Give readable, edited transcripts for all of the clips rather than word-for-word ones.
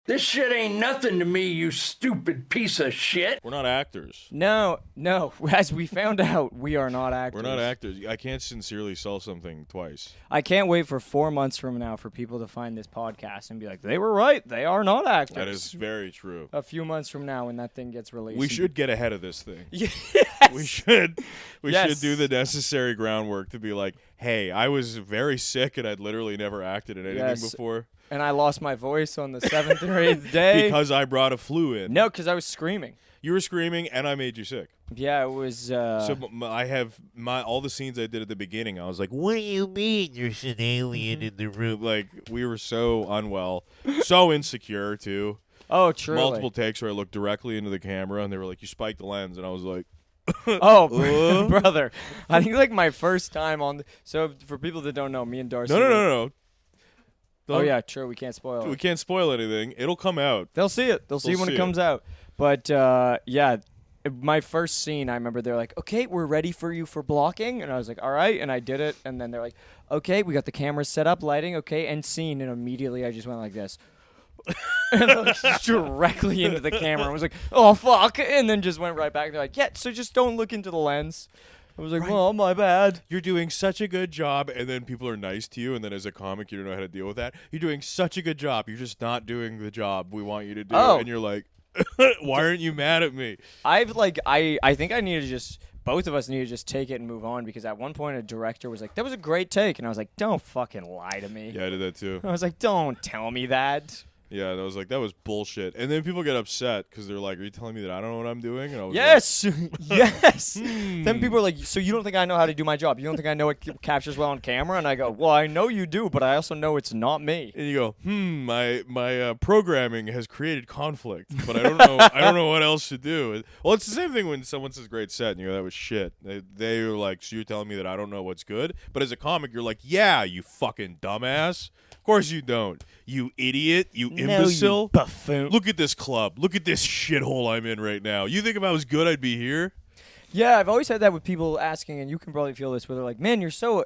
This shit ain't nothing to me, you stupid piece of shit. We're not actors. No. As we found out, we are not actors. We're not actors. I can't sincerely sell something twice. I can't wait for 4 months from now for people to find this podcast and be like, they were right. They are not actors. That is very true. A few months from now when that thing gets released. We should get ahead of this thing. Yes. We should. We Yes. should do the necessary groundwork to be like, hey, I was very sick and I'd literally never acted in anything Yes. before. And I lost my voice on the 7th or 8th day. Because I brought a flu in. No, because I was screaming. You were screaming and I made you sick. Yeah, it was... So I have all the scenes I did at the beginning. I was like, "What do you mean there's an alien in the room?" Like we were so unwell, so insecure too. Oh, truly. Multiple takes where I looked directly into the camera and they were like, "You spiked the lens," and I was like, Oh, brother. I think like my first time on... So for people that don't know, me and Darcy... "No. Oh, yeah, true. We can't spoil it. We can't spoil anything. It'll come out." They'll see it. They'll see it when it comes out. But, yeah, my first scene, I remember they're like, okay, we're ready for you for blocking. And I was like, all right. And I did it. And then they're like, okay, we got the cameras set up, lighting, okay, end scene. And immediately I just went like this. And like, directly into the camera. I was like, oh, fuck. And then just went right back. They're like, yeah, so just don't look into the lens. I was like, Right. well, my bad. You're doing such a good job, and then people are nice to you, and then as a comic, you don't know how to deal with that. You're doing such a good job. You're just not doing the job we want you to do. Oh. And you're like, why aren't you mad at me? I think I need to just... Both of us need to just take it and move on, because at one point a director was like, that was a great take. And I was like, don't fucking lie to me. Yeah, I did that too. I was like, don't tell me that. Yeah, and I was like, that was bullshit. And then people get upset because they're like, are you telling me that I don't know what I'm doing? And I was Yes. Yes. Then people are like, so you don't think I know how to do my job? You don't think I know what captures well on camera? And I go, well, I know you do, but I also know it's not me. and you go, my programming has created conflict, but I don't know what else to do. Well, it's the same thing when someone says great set, and you go, that was shit. They are like, so you're telling me that I don't know what's good? But as a comic, you're like, yeah, you fucking dumbass. Of course you don't. You idiot. You imbecile. No, you buffoon. Look at this club. Look at this shithole I'm in right now. You think if I was good, I'd be here? Yeah, I've always had that with people asking, and you can probably feel this, where they're like, man, you're so,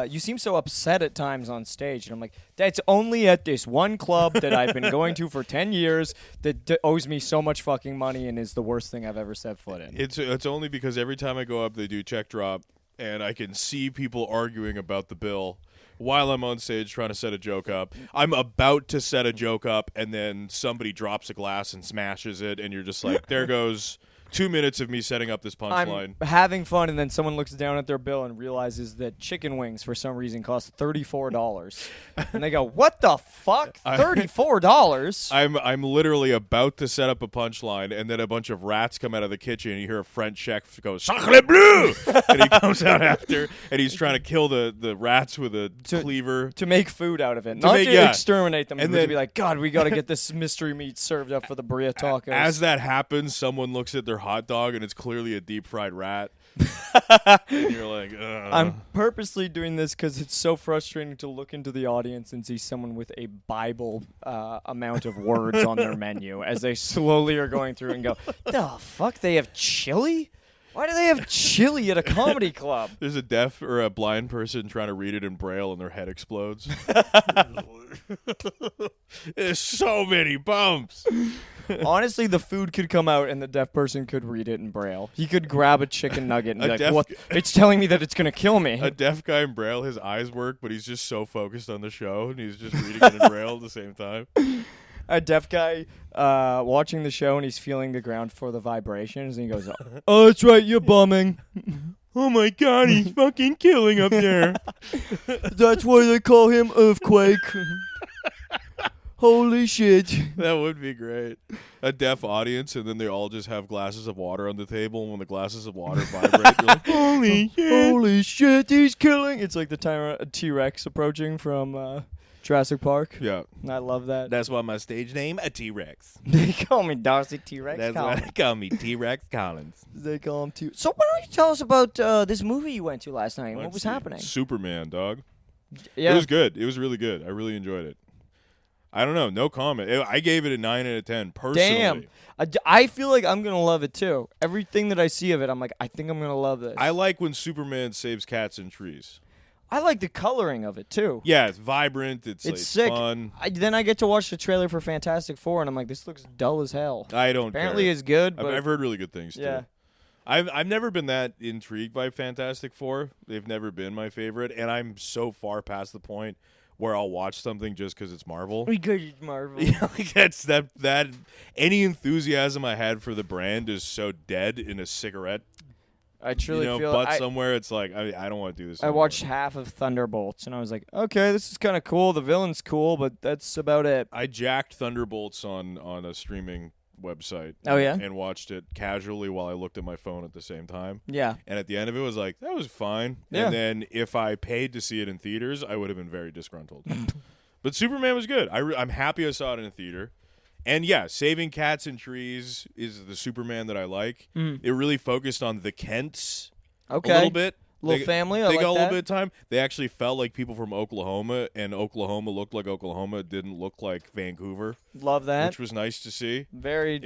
you seem so upset at times on stage. And I'm like, that's only at this one club that I've been going to for 10 years that owes me so much fucking money and is the worst thing I've ever set foot in. It's only because every time I go up, they do check drop, and I can see people arguing about the bill while I'm on stage trying to set a joke up. I'm about to set a joke up, and then somebody drops a glass and smashes it, and you're just like, there goes 2 minutes of me setting up this punchline. I'm having fun, and then someone looks down at their bill and realizes that chicken wings, for some reason, cost $34. And they go, what the fuck? $34? I'm literally about to set up a punchline, and then a bunch of rats come out of the kitchen, and you hear a French chef go, Sacre bleu! And he comes out after, and he's trying to kill the rats with a cleaver. To make food out of it. Not to exterminate them, and but then, to be like, God, we got to get this mystery meat served up for the burrito tacos. As that happens, someone looks at their hot dog, and it's clearly a deep-fried rat. And you're like, ugh. I'm purposely doing this because it's so frustrating to look into the audience and see someone with a Bible amount of words on their menu as they slowly are going through and go, the fuck, they have chili? Why do they have chili at a comedy club? There's a deaf or a blind person trying to read it in Braille, and their head explodes. There's so many bumps. Honestly, the food could come out and the deaf person could read it in Braille. He could grab a chicken nugget and be like, what? It's telling me that it's going to kill me. A deaf guy in Braille, his eyes work, but he's just so focused on the show, and he's just reading it in Braille at the same time. A deaf guy watching the show, and he's feeling the ground for the vibrations, and he goes, oh, that's right, you're bumming. Oh my God, he's fucking killing up there. That's why they call him Earthquake. Holy shit. That would be great. A deaf audience, and then they all just have glasses of water on the table, and when the glasses of water vibrate, you're like, holy shit. Holy shit, he's killing. It's like the T-Rex approaching from Jurassic Park. Yeah. I love that. That's why my stage name, a T-Rex. They call me Darcy T-Rex That's Collins. why they call me T-Rex Collins. They call him T. So why don't you tell us about this movie you went to last night? What was happening? Superman, dog. Yeah. It was good. It was really good. I really enjoyed it. I don't know. No comment. I gave it a 9 out of 10 personally. Damn. I feel like I'm going to love it, too. Everything that I see of it, I'm like, I think I'm going to love this. I like when Superman saves cats in trees. I like the coloring of it too. Yeah, it's vibrant. It's sick. fun. Then I get to watch the trailer for Fantastic Four, and I'm like, this looks dull as hell. I don't. Apparently, care. it's good. But I've heard really good things too. Yeah. I've never been that intrigued by Fantastic Four. They've never been my favorite, and I'm so far past the point where I'll watch something just because it's Marvel. Because it's Marvel. Yeah, like that's that. Any enthusiasm I had for the brand is so dead in a cigarette. I truly feel but somewhere it's like I don't want to do this. I watched half of Thunderbolts, and I was like, okay, this is kind of cool. The villain's cool, but that's about it. I jacked Thunderbolts on a streaming website. Oh, yeah? And watched it casually while I looked at my phone at the same time. Yeah. And at the end of it was like, that was fine. Yeah. And then if I paid to see it in theaters, I would have been very disgruntled. But Superman was good. I'm happy I saw it in a theater. And yeah, Saving Cats and Trees is the Superman that I like. It really focused on the Kents a little bit. Little family, I they like got a that. little bit of time. They actually felt like people from Oklahoma, and Oklahoma looked like Oklahoma. It didn't look like Vancouver. Love that. Which was nice to see. In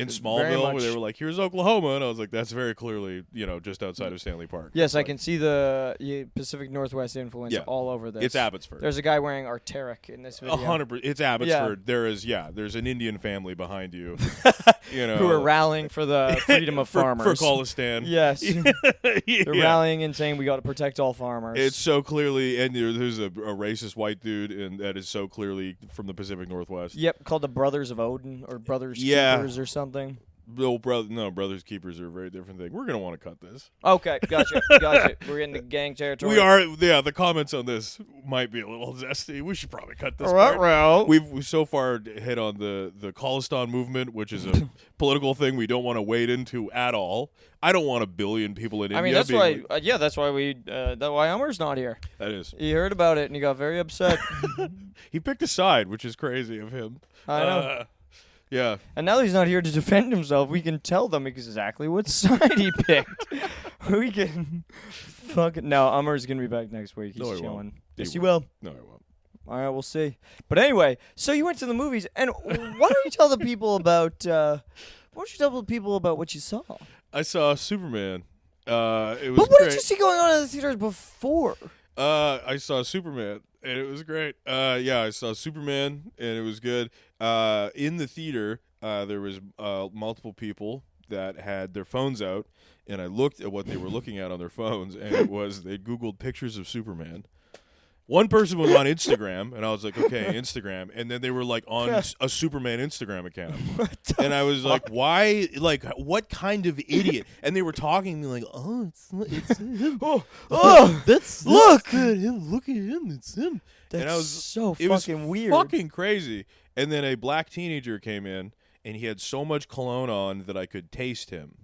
Smallville, where they were like, here's Oklahoma. And I was like, that's very clearly, just outside of Stanley Park. Yes, I can see the Pacific Northwest influence all over this. It's Abbotsford. There's a guy wearing Arc'teryx in this video. 100%. It's Abbotsford. Yeah. There's an Indian family behind you. Who are rallying for the freedom of farmers. For Khalistan. Yes. They're rallying and saying we got to protect all farmers. It's so clearly, and there's a racist white dude, and that is so clearly from the Pacific Northwest. Yep, called the Brothers of Odin or Brothers Keepers or something. Brothers Keepers are a very different thing. We're going to want to cut this. Okay, gotcha. We're in the gang territory. We are, the comments on this might be a little zesty. We should probably cut this part. Well. We've so far hit on the Khalistan movement, which is a political thing we don't want to wade into at all. I don't want 1 billion people in India. I mean, that's why. That's why why Amar's not here. That is. He heard about it and he got very upset. He picked a side, which is crazy of him. I know. Yeah. And now that he's not here to defend himself, we can tell them exactly what side he picked. We can fucking no. Amar's gonna be back next week. He's chilling. Won't. Yes, he will. No, he won't. All right, we'll see. But anyway, so you went to the movies, and why don't you tell the people about? Why don't you tell the people about what you saw? I saw Superman. It was But what great. did you see going on in the theaters before? I saw Superman, and it was great. I saw Superman, and it was good. In the theater, there was multiple people that had their phones out, and I looked at what they were looking at on their phones, and it was they Googled pictures of Superman. One person was on Instagram, and I was like, okay, Instagram. And then they were like on a Superman Instagram account. And I was like, why? Like, what kind of idiot? And they were talking to me like, oh, it's him. That's look at him. Look at him. It's him. That's and I was so it was fucking weird. Fucking crazy. And then a black teenager came in, and he had so much cologne on that I could taste him.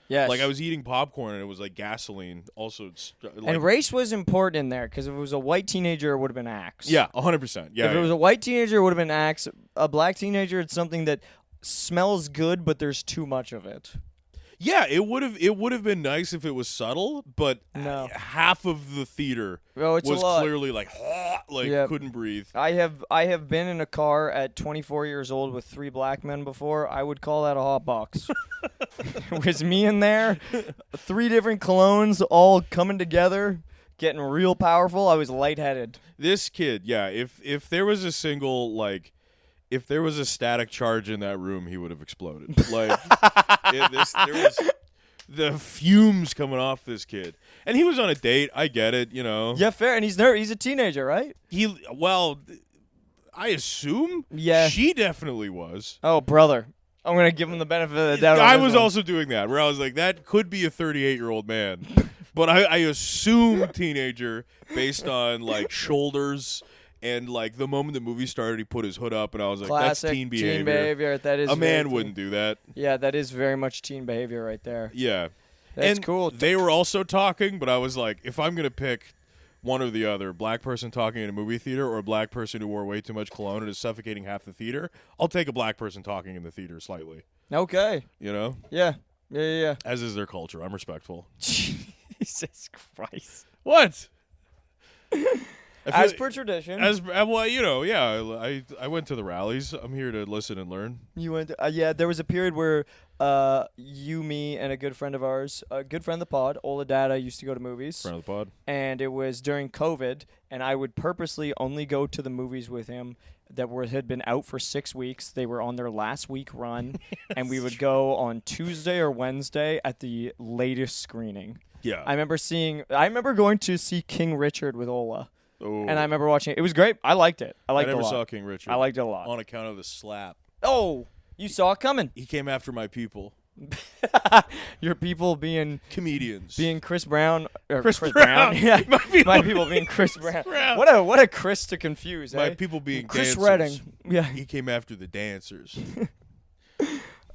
Yes. Like I was eating popcorn and it was like gasoline. Also, and race was important in there because if it was a white teenager, it would have been Axe. Yeah, 100%. Yeah. If it was a white teenager, it would have been Axe. A black teenager, it's something that smells good, but there's too much of it. Yeah, it would have been nice if it was subtle, but no. Half of the theater was clearly like couldn't breathe. I have been in a car at 24 years old with 3 black men before. I would call that a hot box. It was me in there, 3 different colognes all coming together, getting real powerful. I was lightheaded. This kid, yeah, if there was a single if there was a static charge in that room, he would have exploded. Like, there was the fumes coming off this kid. And he was on a date. I get it, Yeah, fair. And he's a teenager, right? I assume Yeah. She definitely was. Oh, brother. I'm going to give him the benefit of the doubt. I was also doing that, where I was like, that could be a 38-year-old man. But I assume teenager based on, like, shoulders. And, like, the moment the movie started, he put his hood up, and I was like, classic that's teen behavior. Teen behavior. That is a man wouldn't do that. Yeah, that is very much teen behavior right there. Yeah. That's and cool. They were also talking, but I was like, if I'm going to pick one or the other, black person talking in a movie theater or a black person who wore way too much cologne and is suffocating half the theater, I'll take a black person talking in the theater slightly. Okay. Yeah. Yeah. As is their culture. I'm respectful. Jesus Christ. What? As per tradition. As well, I went to the rallies. I'm here to listen and learn. You went to, yeah, there was a period where you, me, and a good friend of ours, a good friend of the pod, Ola Dada, used to go to movies. Friend of the pod. And it was during COVID, and I would purposely only go to the movies with him that had been out for 6 weeks. They were on their last week run, and we would go on Tuesday or Wednesday at the latest screening. Yeah. I remember going to see King Richard with Ola. Oh. And I remember watching it. It was great. I liked it. I never it a lot. saw King Richard. I liked it a lot. On account of the slap. Oh, you saw it coming. He came after my people. Your people being comedians. Being Chris Brown. Or Chris Brown. Yeah. My people being Chris Brown. What a Chris to confuse, My eh? people being Chris dancers. Redding. Yeah. He came after the dancers.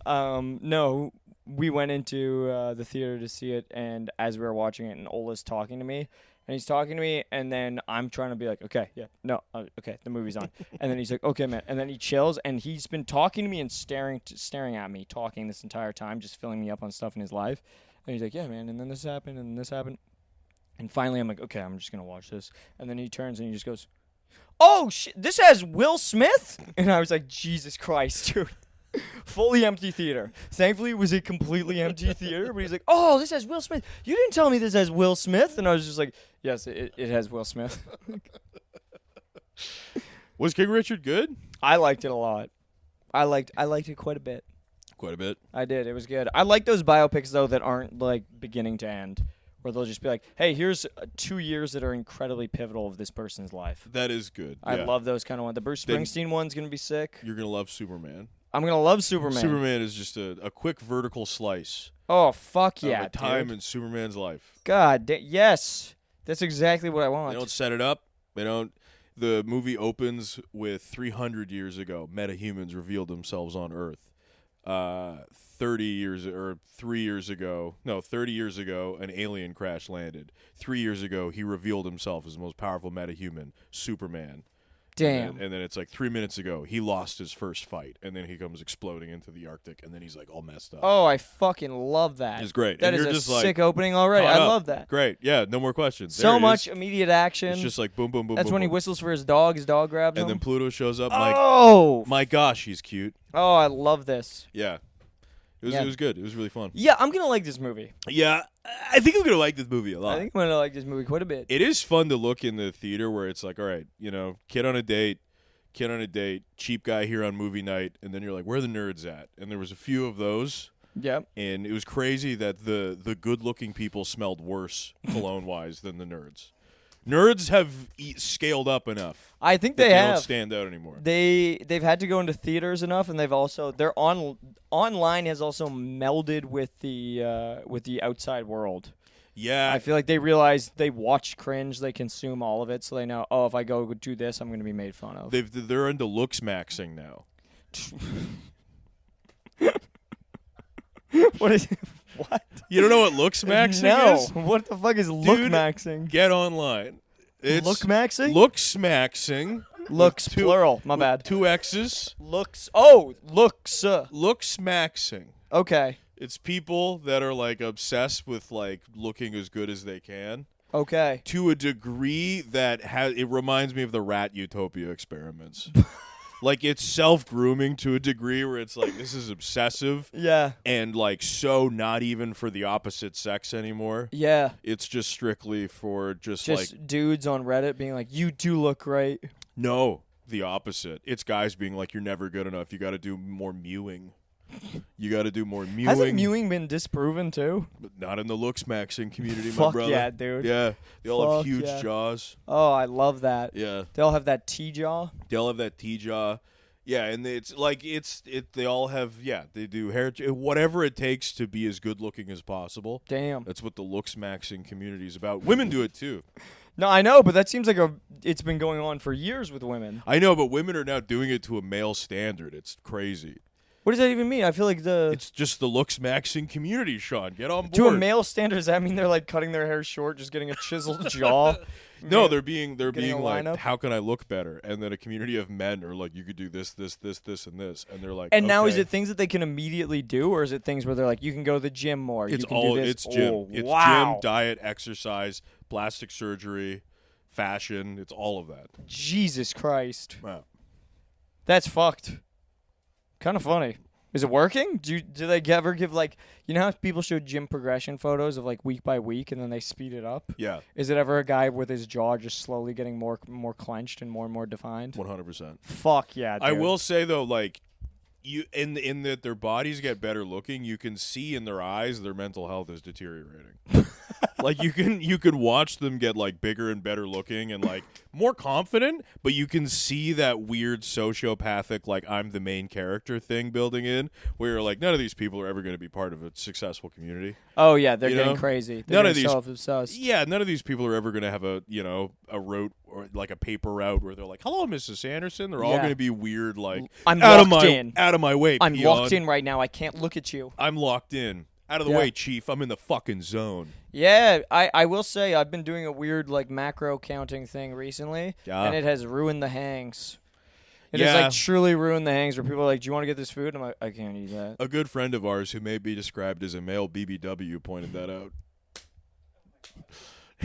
No, we went into the theater to see it, and as we were watching it, and Ola's talking to me, and he's talking to me, and then I'm trying to be like, okay, yeah, no, okay, the movie's on, and then he's like, okay, man, and then he chills, and he's been talking to me and staring at me, talking this entire time, just filling me up on stuff in his life, and he's like, yeah, man, and then this happened, and this happened, and finally I'm like, okay, I'm just gonna watch this, and then he turns and he just goes, oh shit, this has Will Smith, and I was like, Jesus Christ, dude. Fully empty theater. Thankfully, it was a completely empty theater, but he's like, oh, this has Will Smith. You didn't tell me this has Will Smith. And I was just like, yes, it has Will Smith. Was King Richard good? I liked it a lot. I liked it quite a bit. Quite a bit. I did. It was good. I like those biopics, though, that aren't, like, beginning to end, where they'll just be like, hey, here's 2 years that are incredibly pivotal of this person's life. That is good. I love those kind of ones. The Bruce Springsteen one's going to be sick. You're going to love Superman. I'm going to love Superman. Superman is just a quick vertical slice. Oh, fuck yeah, of a time dude. in Superman's life. God, yes. That's exactly what I want. They don't set it up. They don't. The movie opens with 300 years ago, metahumans revealed themselves on Earth. 30 years ago, an alien crash landed. 3 years ago, he revealed himself as the most powerful metahuman, Superman. Damn. And then it's like 3 minutes ago, he lost his first fight, and then he comes exploding into the Arctic, and then he's like all messed up. Oh, I fucking love that. It's great. That and is you're a just sick like, opening already. I love that. Great. Yeah, no more questions. So much immediate action. It's just like boom, boom, boom, That's boom, when he boom. whistles for his dog grabs him. And then Pluto shows up. Oh! My gosh, he's cute. Oh, I love this. Yeah. It was good. It was really fun. Yeah, I'm going to like this movie. Yeah, I think I'm going to like this movie a lot. I think I'm going to like this movie quite a bit. It is fun to look in the theater where it's like, all right, kid on a date, cheap guy here on movie night, and then you're like, where are the nerds at? And there was a few of those. Yep. And it was crazy that the good-looking people smelled worse cologne-wise than the nerds. Nerds have scaled up enough. I think they have. Don't stand out anymore. They've had to go into theaters enough, and they've also online has also melded with the outside world. Yeah, I feel like they realize they watch cringe, they consume all of it, so they know, oh, if I go do this, I'm going to be made fun of. They're into looks maxing now. What is it? What? You don't know what looks maxing is? No. What the fuck is look maxing? Get online. It's look maxing? Looks maxing. Looks plural. My bad. 2 X's. Looks. Oh, looks. Looks maxing. Okay. It's people that are like obsessed with like looking as good as they can. Okay. To a degree that it reminds me of the Rat Utopia experiments. Like, it's self-grooming to a degree where it's like, this is obsessive. Yeah. And, like, so not even for the opposite sex anymore. Yeah. It's just strictly for just like... dudes on Reddit being like, you do look great. No, the opposite. It's guys being like, you're never good enough. You got to do more mewing. You got to do more mewing. Hasn't mewing been disproven, too? But not in the looks maxing community, my Fuck brother. yeah, dude. Yeah. They all have Fuck huge yeah. jaws. Oh, I love that. Yeah. They all have that T-jaw. They all have that T-jaw. Yeah, and it's like they all have, they do hair, whatever it takes to be as good looking as possible. Damn. That's what the looks maxing community is about. Women do it too. No, I know, but that seems like it's been going on for years with women. I know, but women are now doing it to a male standard. It's crazy. What does that even mean? I feel like it's just the looks maxing community, Sean. Get on board. To a male standard, does that mean they're like cutting their hair short, just getting a chiseled jaw? No, they're being like, lineup? how can I look better? And then a community of men are like, you could do this, this, this, this, and this, and they're like, and now okay. is it things that they can immediately do, or is it things where they're like, you can go to the gym more? It's you can all do this? it's gym. Oh, it's wow. gym, diet, exercise, plastic surgery, fashion. It's all of that. Jesus Christ. Wow. That's fucked. Kind of funny. Is it working? Do they ever give, like, you know how people show gym progression photos of, like, week by week and then they speed it up? Yeah. Is it ever a guy with his jaw just slowly getting more clenched and more defined? 100%. Fuck yeah, dude. I will say, though, like, you in that their bodies get better looking, you can see in their eyes their mental health is deteriorating. Like you can watch them get like bigger and better looking and like more confident, but you can see that weird sociopathic like I'm the main character thing building in, where you're like none of these people are ever going to be part of a successful community. Oh yeah, they're You getting know? crazy. They're None of these self-obsessed. Yeah, none of these people are ever going to have a route or like a paper route where they're like, "Hello, Mrs. Sanderson." They're all Yeah. going to be weird like I'm out locked in. Out of my way. I'm peon. locked in right now. I can't look at you. I'm locked in. Out of the Yeah. way, Chief. I'm in the fucking zone. Yeah, I will say I've been doing a weird like macro counting thing recently, Yeah. and it has ruined the hangs. It has Yeah. like truly ruined the hangs where people are like, "Do you want to get this food?" I'm like, "I can't eat that." A good friend of ours who may be described as a male BBW pointed that out.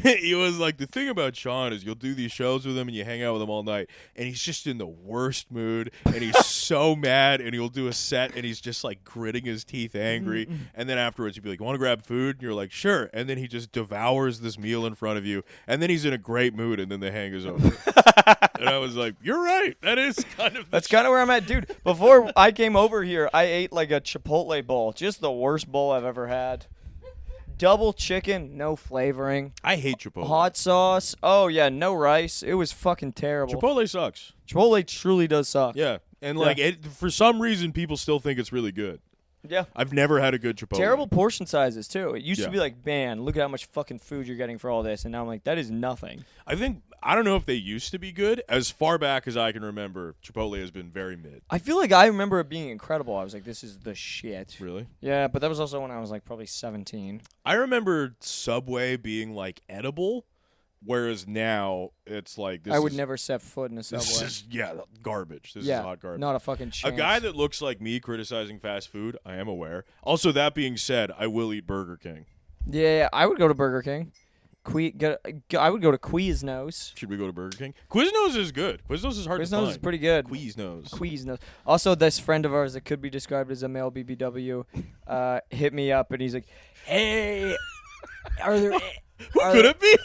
He was like, the thing about Sean is you'll do these shows with him and you hang out with him all night and he's just in the worst mood and he's so mad and he'll do a set and he's just like gritting his teeth angry and then afterwards you'll be like, "You want to grab food?" And you're like, "Sure." And then he just devours this meal in front of you and then he's in a great mood and then the hang is over. And I was like, you're right. That is kind of That's kind of where I'm at, dude. Before I came over here, I ate like a Chipotle bowl, just the worst bowl I've ever had. Double chicken, no flavoring. I hate Chipotle. Hot sauce. Oh yeah, no rice. It was fucking terrible. Chipotle sucks. Chipotle truly does suck. Yeah. And like for some reason people still think it's really good. Yeah. I've never had a good Chipotle. Terrible portion sizes too. It used Yeah. to be like, man, look at how much fucking food you're getting for all this, and now I'm like, that is nothing. I don't know if they used to be good. As far back as I can remember, Chipotle has been very mid. I feel like I remember it being incredible. I was like, this is the shit. Really? Yeah, but that was also when I was like probably 17. I remember Subway being like edible, whereas now it's like this I would is, never set foot in a This Subway. is garbage. This Yeah, is hot garbage. not a fucking chance. A guy that looks like me criticizing fast food, I am aware. Also, that being said, I will eat Burger King. Yeah, I would go to Burger King. I would go to Quiznos. Should we go to Burger King? Quiznos is good. Quiznos is hard to find. Quiznos is pretty good. Quiznos. Also, this friend of ours that could be described as a male BBW hit me up, and he's like, "Hey, are there Could it be?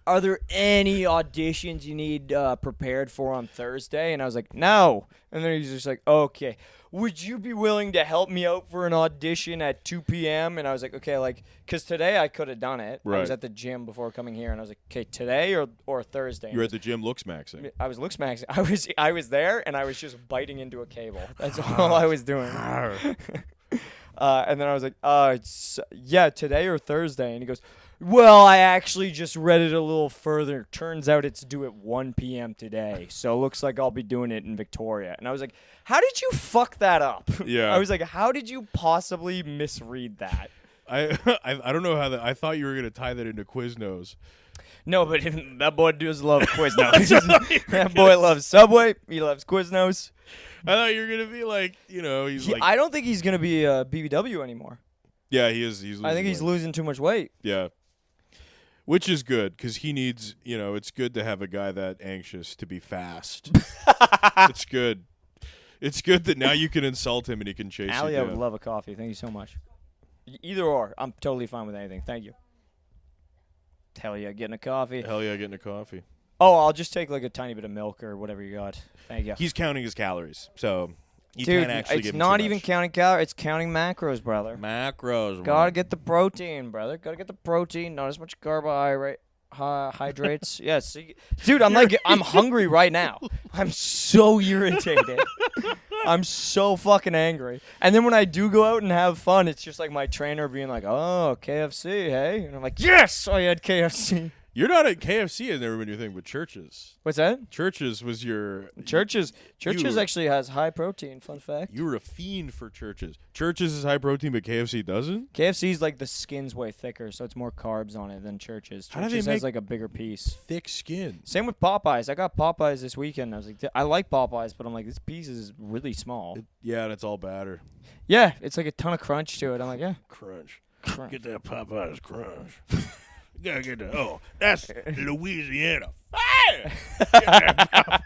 are there any auditions you need prepared for on Thursday?" And I was like, "No." And then he's just like, "Okay, would you be willing to help me out for an audition at 2 p.m.?" And I was like, "Okay, like, because today I could have done it. I was Right. at the gym before coming here, and I was like, okay, today or Thursday?" You're at the gym looks maxing. I was looks maxing. I was there, and I was just biting into a cable. That's all I was doing. And then I was like, yeah, today or Thursday? And he goes, "Well, I actually just read it a little further. Turns out it's due at 1 p.m. today, so it looks like I'll be doing it in Victoria." And I was like, how did you fuck that up? Yeah. I was like, how did you possibly misread that? I don't know how that. I thought you were gonna tie that into Quiznos. No, but that boy does love Quiznos. That boy loves Subway. He loves Quiznos. I thought you were gonna be like, he's like. I don't think he's going to be a BBW anymore. Yeah, he is. He's. I think he's losing too much weight. Yeah. Which is good because he needs. It's good to have a guy that anxious to be fast. It's good. It's good that now you can insult him and he can chase Allie, you I down. would love a coffee. Thank you so much. Either or. I'm totally fine with anything. Thank you. Hell yeah, getting a coffee. Hell yeah, getting a coffee. Oh, I'll just take like a tiny bit of milk or whatever you got. Thank you. He's counting his calories, so you Dude, can't actually it's give him not too even much. counting calories. It's counting macros, brother. Macros. Gotta get the protein, brother. Gotta get the protein. Not as much carbohydrates. Yes, dude. I'm hungry right now. I'm so irritated. I'm so fucking angry. And then when I do go out and have fun, it's just like my trainer being like, "Oh, KFC, hey," and I'm like, "Yes, I had KFC." You're not at KFC. Has never been your thing, but Churches. What's that? Churches was your. Churches You- actually has high protein. Fun fact. You were a fiend for Churches. Churches is high protein, but KFC doesn't. KFC's like the skin's way thicker, so it's more carbs on it than Churches. How do they Churches make- has like a bigger piece. Thick skin. Same with Popeyes. I got Popeyes this weekend. I was like, I like Popeyes, but I'm like, this piece is really small. Yeah, and it's all batter. Yeah, it's like a ton of crunch to it. I'm like, yeah. Crunch. Crunch. Get that Popeyes crunch. You gotta get the. Oh, that's Louisiana. Yeah.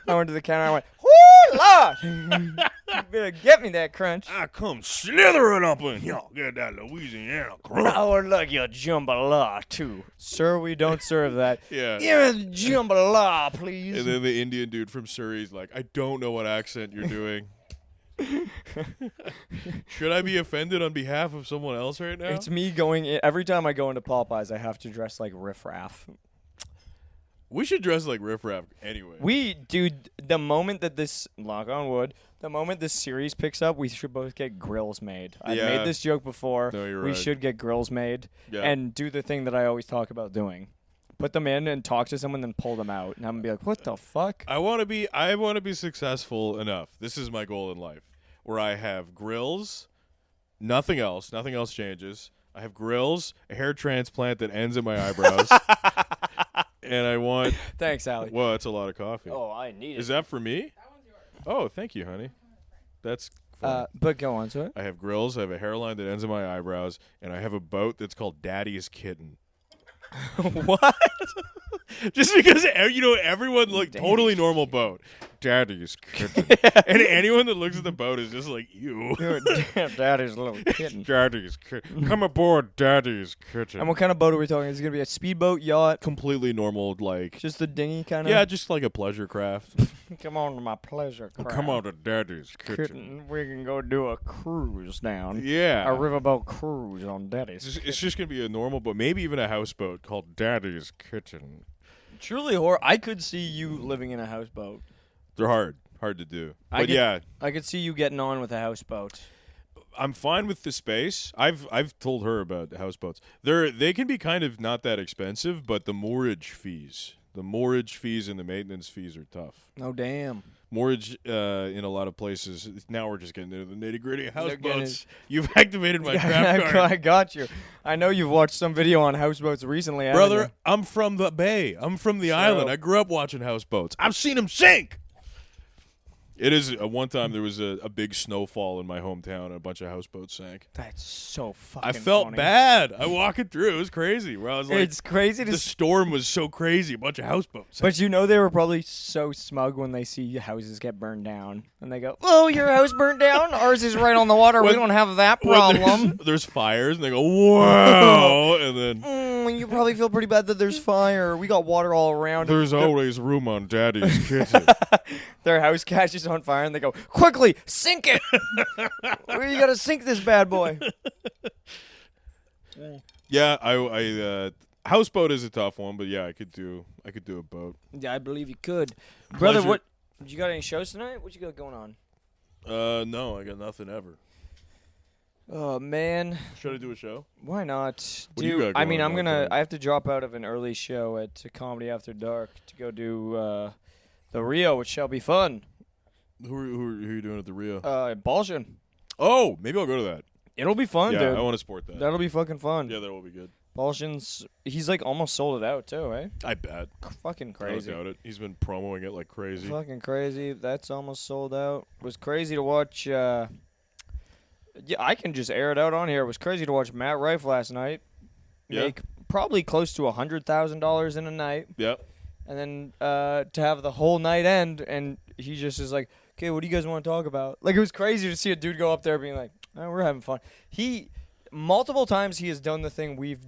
I went to the counter. I went, whoo, Lord. You better get me that crunch. I come slithering up in here. Get that Louisiana crunch. I would like your jambalaya, too. Sir, we don't serve that. Yeah. Give me the jambalaya, please. And then the Indian dude from Surrey's like, I don't know what accent you're doing. Should I be offended on behalf of someone else right now? It's me going in. Every time I go into Popeyes, I have to dress like Riff Raff. We should dress like Riff Raff anyway. Dude, the moment that this, knock on wood, the moment this series picks up, we should both get grills made. I've made this joke before. No, you're we right. should get grills made and do the thing that I always talk about doing. Put them in and talk to someone, then pull them out. And I'm going to be like, what the fuck? I want to be successful enough. This is my goal in life, where I have grills, nothing else changes. I have grills, a hair transplant that ends in my eyebrows. And I want... Thanks, Allie. Well, that's a lot of coffee. Oh, I need it. Is that for me? That one's yours. Oh, thank you, honey. That's fun. But go on, sir. I have grills, I have a hairline that ends in my eyebrows, and I have a boat that's called Daddy's Kitten. What? Just because, everyone, like, totally normal boat. Daddy's Kitten. And anyone that looks at the boat is just like, ew. Daddy's little kitten. Daddy's Kitten. Come aboard Daddy's Kitten. And what kind of boat are we talking? Is it going to be a speedboat, yacht? Completely normal, like... Just a dinghy kind of? Yeah, just like a pleasure craft. Come on to my pleasure craft. Come on to Daddy's Kitten. We can go do a cruise down. Yeah. A riverboat cruise on Daddy's It's just going to be a normal boat, maybe even a houseboat called Daddy's Kitten. Truly, I could see you living in a houseboat. They're hard to do. I But could see you getting on with a houseboat. I'm fine with the space. I've told her about houseboats. They can be kind of not that expensive, but the moorage fees and the maintenance fees are tough. Oh damn. Moorage in a lot of places. Now we're just getting into the nitty gritty of houseboats. You've activated my trap card. I got you. I know you've watched some video on houseboats recently, haven't Brother, you? I'm from the Bay. I'm from the island. I grew up watching houseboats. I've seen them sink. It is one time there was a big snowfall in my hometown and a bunch of houseboats sank. That's so fucking I felt funny. bad. I walking through. It was crazy. Where I was like, It's crazy to the storm was so crazy. A bunch of houseboats. But they were probably so smug when they see houses get burned down. And they go, oh, your house burnt down? Ours is right on the water. We don't have that problem. There's fires, and they go, wow. And then... you probably feel pretty bad that there's fire. We got water all around. There's always room on Daddy's kitchen. Their house catches on fire, and they go, quickly, sink it. You got to sink this bad boy. Yeah, I houseboat is a tough one, but yeah, I could do a boat. Yeah, I believe you could. Brother, Pleasure. You got any shows tonight? What you got going on? No, I got nothing ever. Oh, man. Should I do a show? Why not? What do you got going on I have to drop out of an early show at Comedy After Dark to go do the Rio, which shall be fun. Who are you doing at the Rio? Balshan. Oh, maybe I'll go to that. It'll be fun, Yeah, dude. I want to support that. That'll be fucking fun. Yeah, that will be good. Balshan's, he's like almost sold it out too, eh? I bet. Fucking crazy. I don't doubt it. He's been promoting it like crazy. Fucking crazy. That's almost sold out. It was crazy to watch. Yeah, I can just air it out on here. It was crazy to watch Matt Rife last night make probably close to $100,000 in a night. Yep. And then to have the whole night end, and he just is like, okay, what do you guys want to talk about? Like, it was crazy to see a dude go up there being like, oh, we're having fun. Multiple times he has done the thing we've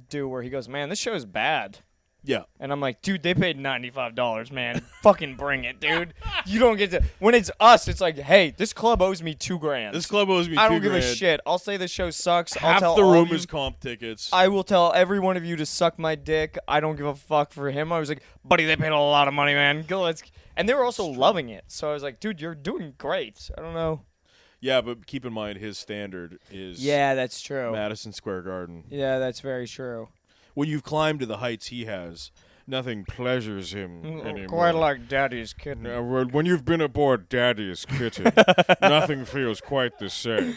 do where he goes, man, this show is bad. Yeah. And I'm like, dude, they paid $95, man. Fucking bring it, dude. You don't get to. When it's us, it's like, hey, this club owes me $2,000. This club owes me $2,000. I don't give a shit. I'll say the show sucks. I'll Half tell the all room of you, is comp tickets. I will tell every one of you to suck my dick. I don't give a fuck for him. I was like, buddy, they paid a lot of money, man. Go, let's. And they were also loving it. So I was like, dude, you're doing great. I don't know. Yeah, but keep in mind his standard is that's true. Madison Square Garden. Yeah, that's very true. When you've climbed to the heights he has, nothing pleasures him anymore. Quite like Daddy's Kitten. When you've been aboard Daddy's Kitten, nothing feels quite the same.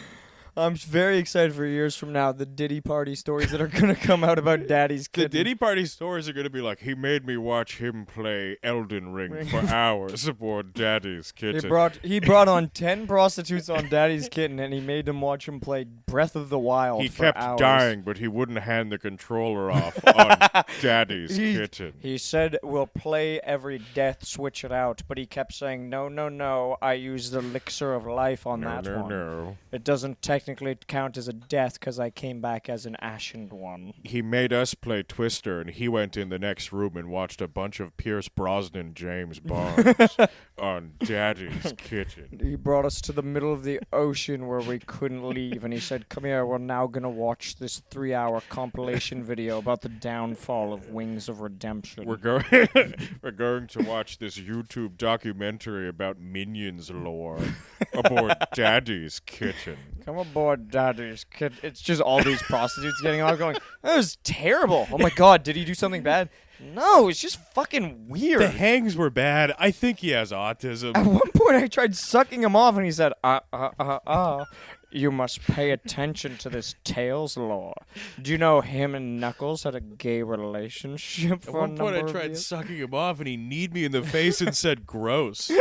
I'm very excited for years from now, the Diddy Party stories that are going to come out about Daddy's The Kitten. Diddy Party stories are going to be like, he made me watch him play Elden Ring for hours aboard Daddy's Kitten. He brought on 10 prostitutes on Daddy's Kitten, and he made them watch him play Breath of the Wild He for kept hours. dying, but he wouldn't hand the controller off on Daddy's Kitten. He said, we'll play every death, switch it out, but he kept saying, no, I use the elixir of life on that one. No. It doesn't technically count as a death because I came back as an ashened one. He made us play Twister, and he went in the next room and watched a bunch of Pierce Brosnan James Bonds on Daddy's Kitten. He brought us to the middle of the ocean where we couldn't leave, and he said, come here, we're now going to watch this 3-hour compilation video about the downfall of Wings of Redemption. We're going to watch this YouTube documentary about Minions lore aboard Daddy's Kitten. Come aboard, Daddy's Kitten. It's just all these prostitutes getting on going, that was terrible. Oh my God, did he do something bad? No, it's just fucking weird. The hangs were bad. I think he has autism. At one point, I tried sucking him off, and he said, you must pay attention to this Tails lore. Do you know him and Knuckles had a gay relationship for a number of years? At one point, I tried sucking him off, and he kneed me in the face and said, gross.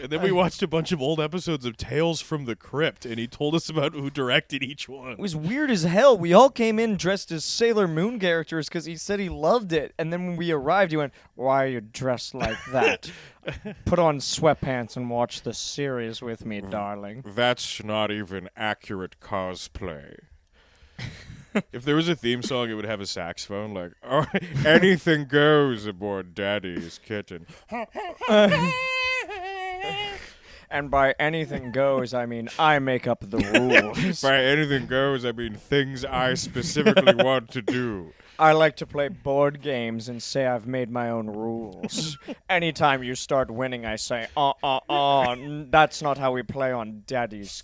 And then we watched a bunch of old episodes of Tales from the Crypt, and he told us about who directed each one. It was weird as hell. We all came in dressed as Sailor Moon characters because he said he loved it. And then when we arrived, he went, why are you dressed like that? Put on sweatpants and watch the series with me, darling. That's not even accurate cosplay. If there was a theme song, it would have a saxophone, like, oh, anything goes aboard Daddy's Kitten. And by anything goes, I mean I make up the rules. By anything goes, I mean things I specifically want to do. I like to play board games and say I've made my own rules. Anytime you start winning, I say, that's not how we play on Daddy's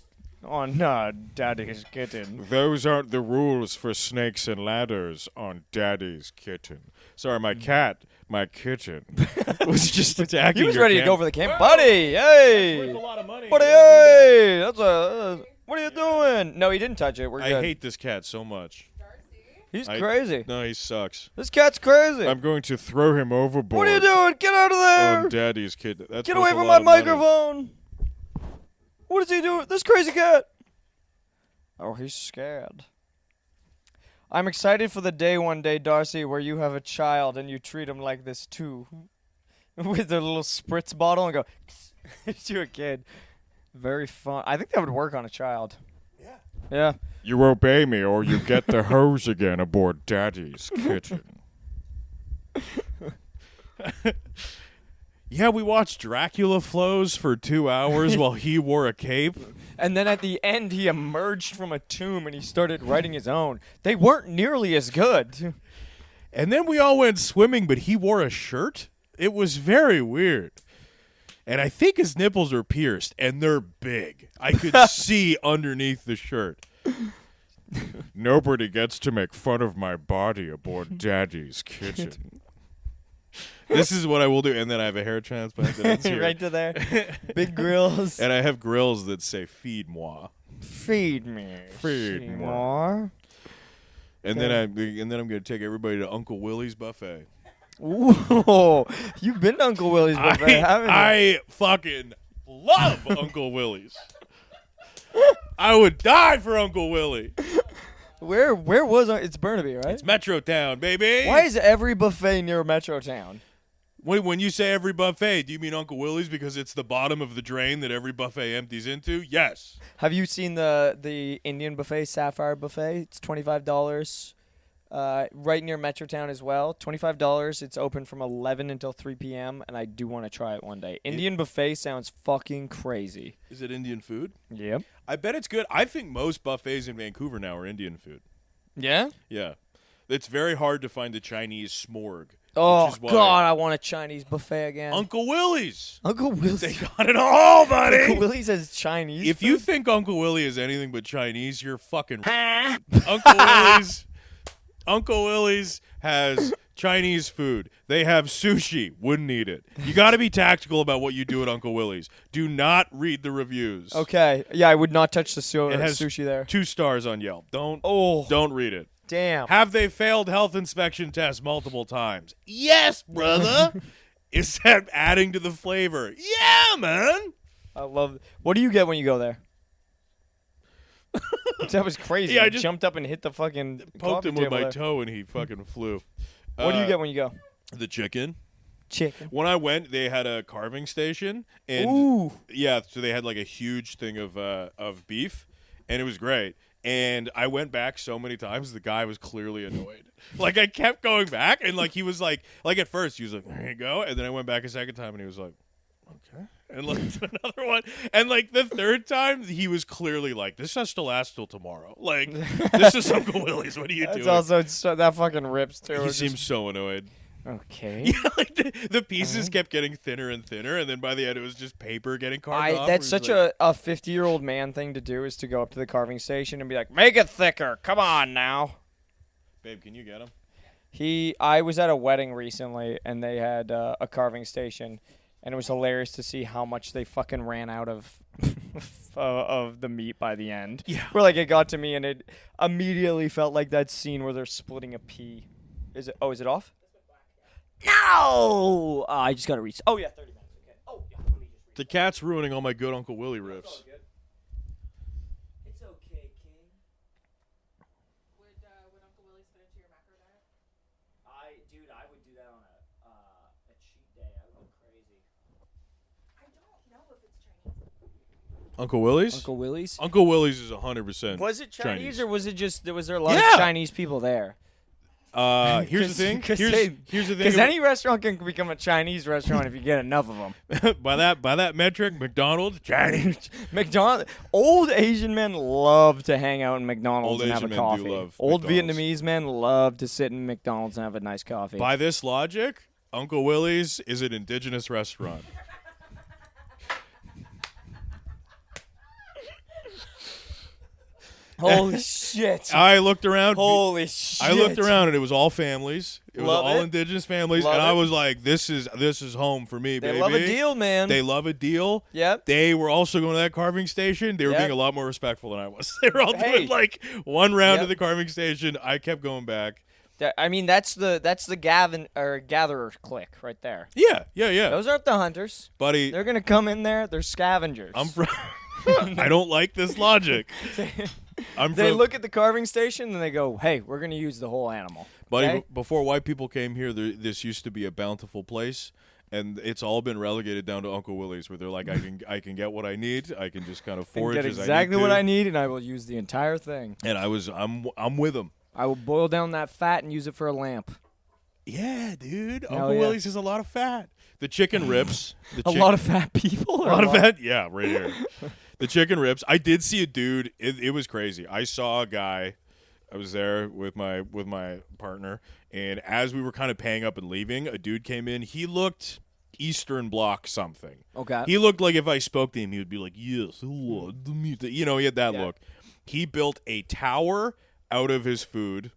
Kitten. Those aren't the rules for snakes and ladders on Daddy's Kitten. Sorry, my kitten, was just attacking. He was your ready to go for the camp. Buddy, hey! Worth a lot of money. Buddy, hey! What are you doing? No, he didn't touch it. We're good. I hate this cat so much. He's crazy. No, he sucks. This cat's crazy. I'm going to throw him overboard. What are you doing? Get out of there! On Daddy's Kitten. That's Get worth away a from lot my of money. microphone! What is he doing? This crazy cat! Oh, he's scared. I'm excited for the day one day, Darcy, where you have a child and you treat him like this too. With a little spritz bottle and go to a kid. Very fun. I think that would work on a child. Yeah. You obey me or you get the hose again aboard Daddy's Kitten. Yeah, we watched Dracula flows for 2 hours while he wore a cape. And then at the end, he emerged from a tomb and he started writing his own. They weren't nearly as good. And then we all went swimming, but he wore a shirt. It was very weird. And I think his nipples are pierced, and they're big. I could see underneath the shirt. Nobody gets to make fun of my body aboard Daddy's Kitten. This is what I will do, and then I have a hair transplant that's here. Right to there. Big grills. And I have grills that say "Feed moi." Feed me. Feed more. And then I'm going to take everybody to Uncle Willy's buffet. Ooh, you've been to Uncle Willie's buffet, haven't you? I fucking love Uncle Willie's. I would die for Uncle Willy. Where was it's Burnaby, right? It's Metro Town, baby. Why is every buffet near Metro Town? When you say every buffet, do you mean Uncle Willie's because it's the bottom of the drain that every buffet empties into? Yes. Have you seen the Indian buffet, Sapphire Buffet? It's $25. Right near Metrotown as well. $25. It's open from 11 until 3 p.m. and I do want to try it one day. Indian buffet sounds fucking crazy. Is it Indian food? Yep. I bet it's good. I think most buffets in Vancouver now are Indian food. Yeah? Yeah. It's very hard to find a Chinese smorg. Oh, God, I want a Chinese buffet again. Uncle Willie's. Uncle Willie's. They got it all, buddy. Uncle Willie's has Chinese If food? you think Uncle Willy is anything but Chinese, you're fucking... Uncle Willie's has Chinese food. They have sushi. Wouldn't eat it. You got to be tactical about what you do at Uncle Willy's. Do not read the reviews. Okay. Yeah, I would not touch the It has sushi there. 2 stars on Yelp. Don't read it. Damn. Have they failed health inspection tests multiple times? Yes, brother. Is that adding to the flavor? Yeah, man. I love it. What do you get when you go there? That was crazy. Yeah, I I just jumped up and hit the fucking Poked coffee him with table my there. toe and he fucking flew. What do you get when you go? The chicken. Chicken. When I went, they had a carving station, and Ooh. yeah, so they had like a huge thing of beef, and it was great. And I went back so many times, the guy was clearly annoyed. Like I kept going back, and like he was like at first he was like, "There you go," and then I went back a second time, and he was like, "Okay," and like another one, and like the third time he was clearly like, "This has to last till tomorrow." Like this is Uncle Willy's. What are you That's doing? also that fucking rips too. He It's seems so annoyed. just- okay. Yeah, like the pieces kept getting thinner and thinner, and then by the end it was just paper getting carved off. That's such a 50-year-old man thing to do, is to go up to the carving station and be like, "Make it thicker. Come on now." Babe, can you get him? I was at a wedding recently, and they had a carving station, and it was hilarious to see how much they fucking ran out of of the meat by the end. Yeah. Where like it got to me, and it immediately felt like that scene where they're splitting a pea. Is it? Oh, is it off? No! I just gotta reach. Oh yeah, 30 minutes. Okay. Oh yeah. Let me just reach. The cat's ruining all my good Uncle Willy riffs. It's okay, King. Would Uncle Willy fit into your macro diet? I would do that on a cheat day. I would go crazy. I don't know if it's Chinese. Uncle Willy's? Uncle Willy's? Uncle Willy's is 100%. Was it Chinese, Chinese. or was there a lot Yeah. of Chinese people there? Here's the thing. Here's the thing. Because any restaurant can become a Chinese restaurant if you get enough of them. by that metric, McDonald's Chinese. McDonald's. Old Asian men love to hang out in McDonald's Old and Asian have a men coffee. do love Old McDonald's. Vietnamese men love to sit in McDonald's and have a nice coffee. By this logic, Uncle Willy's is an indigenous restaurant. Holy shit! I looked around. Holy shit! I looked around and it was all families. It was Love all it. indigenous families, Love and I it. was like, "This is home for me, They baby." love a deal, man. They love a deal. Yep. They were also going to that carving station. They were Yep. being a lot more respectful than I was. They were all Hey. doing like one round Yep. of the carving station. I kept going back. I mean, that's the gatherer clique right there. Yeah. Those aren't the hunters. Buddy, They're gonna come in there. They're scavengers. I'm from. I don't like this logic. I'm They from. look at the carving station and they go, "Hey, we're gonna use the whole animal." Buddy, okay? before white people came here, this used to be a bountiful place, and it's all been relegated down to Uncle Willy's, where they're like, I can get what I need. I can just kind of And forage get as exactly I need what to. I need, and I will use the entire thing. And I'm with them. I will boil down that fat and use it for a lamp. Yeah, dude. Hell Uncle yeah. Willy's has a lot of fat. The chicken rips. A lot of fat people. a lot of fat. Yeah, right here. The chicken rips. I did see a dude. It was crazy. I saw a guy. I was there with my partner, and as we were kind of paying up and leaving, a dude came in. He looked Eastern Bloc something. Okay. He looked like if I spoke to him, he would be like, "Yes, hello, the meat." You know, he had that Yeah. look. He built a tower out of his food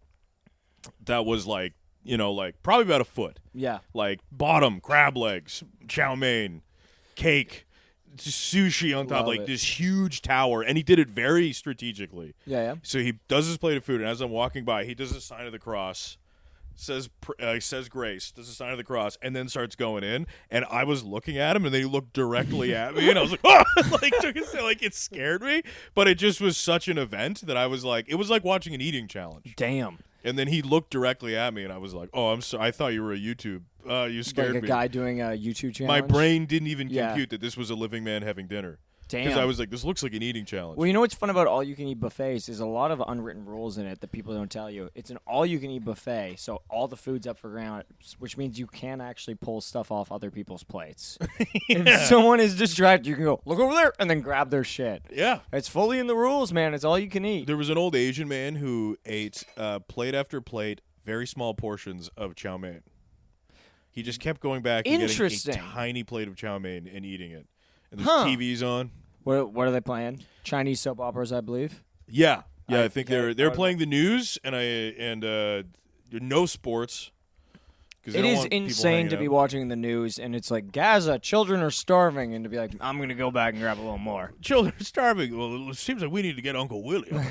that was like, like probably about a foot. Yeah. Like bottom, crab legs, chow mein, cake, sushi on top, Love like it. this huge tower. And he did it very strategically. Yeah. So he does his plate of food, and as I'm walking by, he does a sign of the cross, says grace, does a sign of the cross, and then starts going in. And I was looking at him, and then he looked directly at me, and I was like, "Oh!" like it scared me. But it just was such an event that I was like, it was like watching an eating challenge. Damn. And then he looked directly at me, and I was like, "Oh, I'm sorry. I thought you were a YouTube. You scared Like a me." guy doing a YouTube challenge. My brain didn't even Yeah. compute that this was a living man having dinner. Damn. Because I was like, this looks like an eating challenge. Well, you know what's fun about all-you-can-eat buffets? There's a lot of unwritten rules in it that people don't tell you. It's an all-you-can-eat buffet, so all the food's up for grabs, which means you can actually pull stuff off other people's plates. If someone is distracted, you can go, "Look over there," and then grab their shit. Yeah. It's fully in the rules, man. It's all you can eat. There was an old Asian man who ate plate after plate, very small portions of chow mein. He just kept going back and getting Interesting. a tiny plate of chow mein and eating it. And there's Huh. TVs on. What are they playing? Chinese soap operas, I believe. Yeah. I think yeah, they're I- playing the news and no sports. 'Cause they It don't is want people insane hanging to be out. watching the news, and it's like, Gaza, children are starving, and to be like, I'm going to go back and grab a little more. Children are starving. Well, it seems like we need to get Uncle Willy on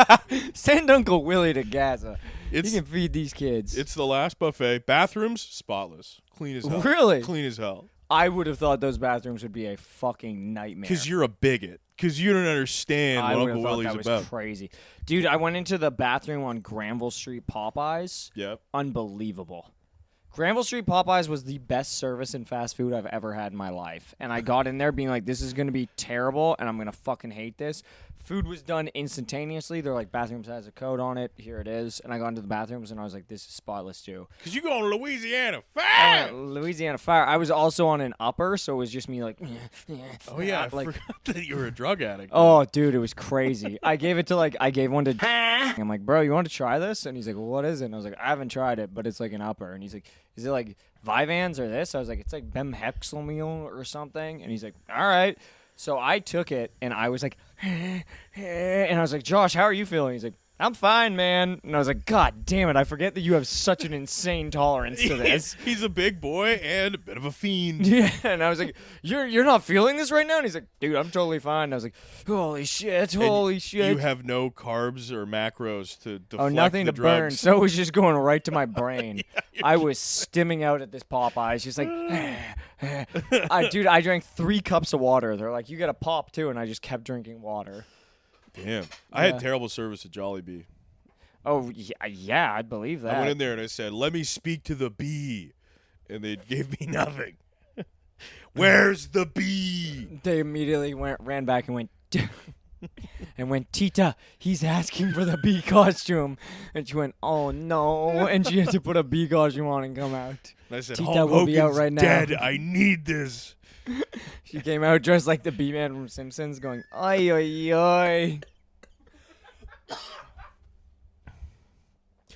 now. Send Uncle Willy to Gaza. He It's can feed these kids. it's the last buffet. Bathrooms spotless, clean as hell. Really? Clean as hell. I would have thought those bathrooms would be a fucking nightmare. Because you're a bigot. Because you don't understand I what would have Uncle thought Willie's that was about. crazy. Dude, I went into the bathroom on Granville Street Popeyes. Yep. Unbelievable. Granville Street Popeyes was the best service in fast food I've ever had in my life. And I got in there being like, this is going to be terrible, and I'm going to fucking hate this. Food was done instantaneously. They're like, bathrooms has a code on it. Here it is. And I got into the bathrooms, and I was like, this is spotless, too. Because you go on Louisiana Fire. Louisiana Fire. I was also on an upper, so it was just me like, Oh, yeah. I like, forgot that you were a drug addict. oh, dude, it was crazy. I gave one to I'm like, bro, you want to try this? And he's like, well, what is it? And I was like, I haven't tried it, but it's like an upper. And he's like, is it like Vyvanse or this? I was like, it's like Bemhexamyl or something. And he's like, all right. So I took it, and I was like, and I was like, Josh, how are you feeling? He's like, I'm fine, man. And I was like, God damn it, I forget that you have such an insane tolerance to this. He's a big boy and a bit of a fiend. Yeah, and I was like, you're not feeling this right now? And he's like, dude, I'm totally fine. And I was like, holy shit. You have no carbs or macros to deflect nothing the to burn. drugs. So it was just going right to my brain. I was stimming out at this Popeyes, just like, dude, I drank 3 cups of water. They're like, you got a pop too, and I just kept drinking water. Damn. I had terrible service at Jollibee. Oh, yeah, I believe that. I went in there and I said, let me speak to the bee. And they gave me nothing. Where's the bee? They immediately ran back and went, Tita, he's asking for the bee costume. And she went, oh, no. And she had to put a bee costume on and come out. And I said, Tita Hulk will be out Hogan's right now. dead. I need this. She came out dressed like the bee man from Simpsons going, oi, oi, oi.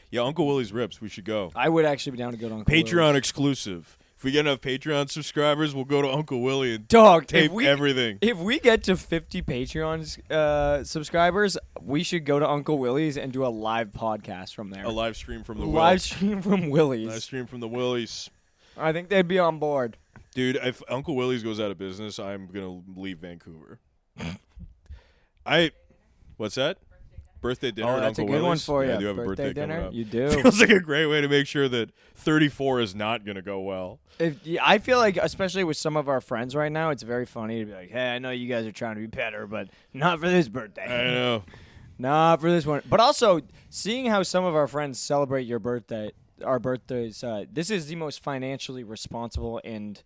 Yeah, Uncle Willie's Rips. We should go. I would actually be down to go to Uncle Patreon Willie's. exclusive. If we get enough Patreon subscribers, we'll go to Uncle Willie and Dog, tape everything. If we get to 50 Patreon subscribers, we should go to Uncle Willie's and do a live podcast from there. A live stream from the live Wills. stream from Willie's. Live stream from the Willies. I think they'd be on board. Dude, if Uncle Willie's goes out of business, I'm going to leave Vancouver. What's that? Birthday dinner Oh, at that's Uncle a good one Willie's? for you. Yeah, I do have a birthday dinner? coming up. You do. Feels like a great way to make sure that 34 is not going to go well. I feel like, especially with some of our friends right now, it's very funny to be like, hey, I know you guys are trying to be better, but not for this birthday. I know. Not for this one. But also, seeing how some of our friends celebrate our birthdays, this is the most financially responsible and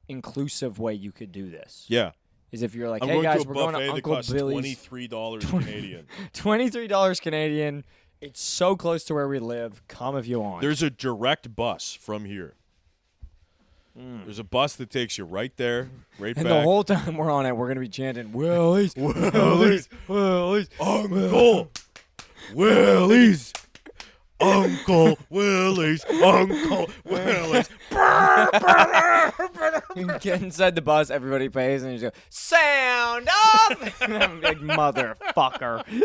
inclusive way you could do this. Yeah. Is if you're like, I'm hey going guys, to a we're going buffet to that Uncle costs Billy's. $23 Canadian. $23 Canadian. It's so close to where we live. Come if you want. There's a direct bus from here. There's a bus that takes you right there, right and back. the whole time we're on it, we're going to be chanting, Willie's, Willie's, Willie's, Uncle Willie's. Uncle Willie's. Uncle Willie's. You get inside the bus, everybody pays, and you just go, sound off! And I'm like, motherfucker. And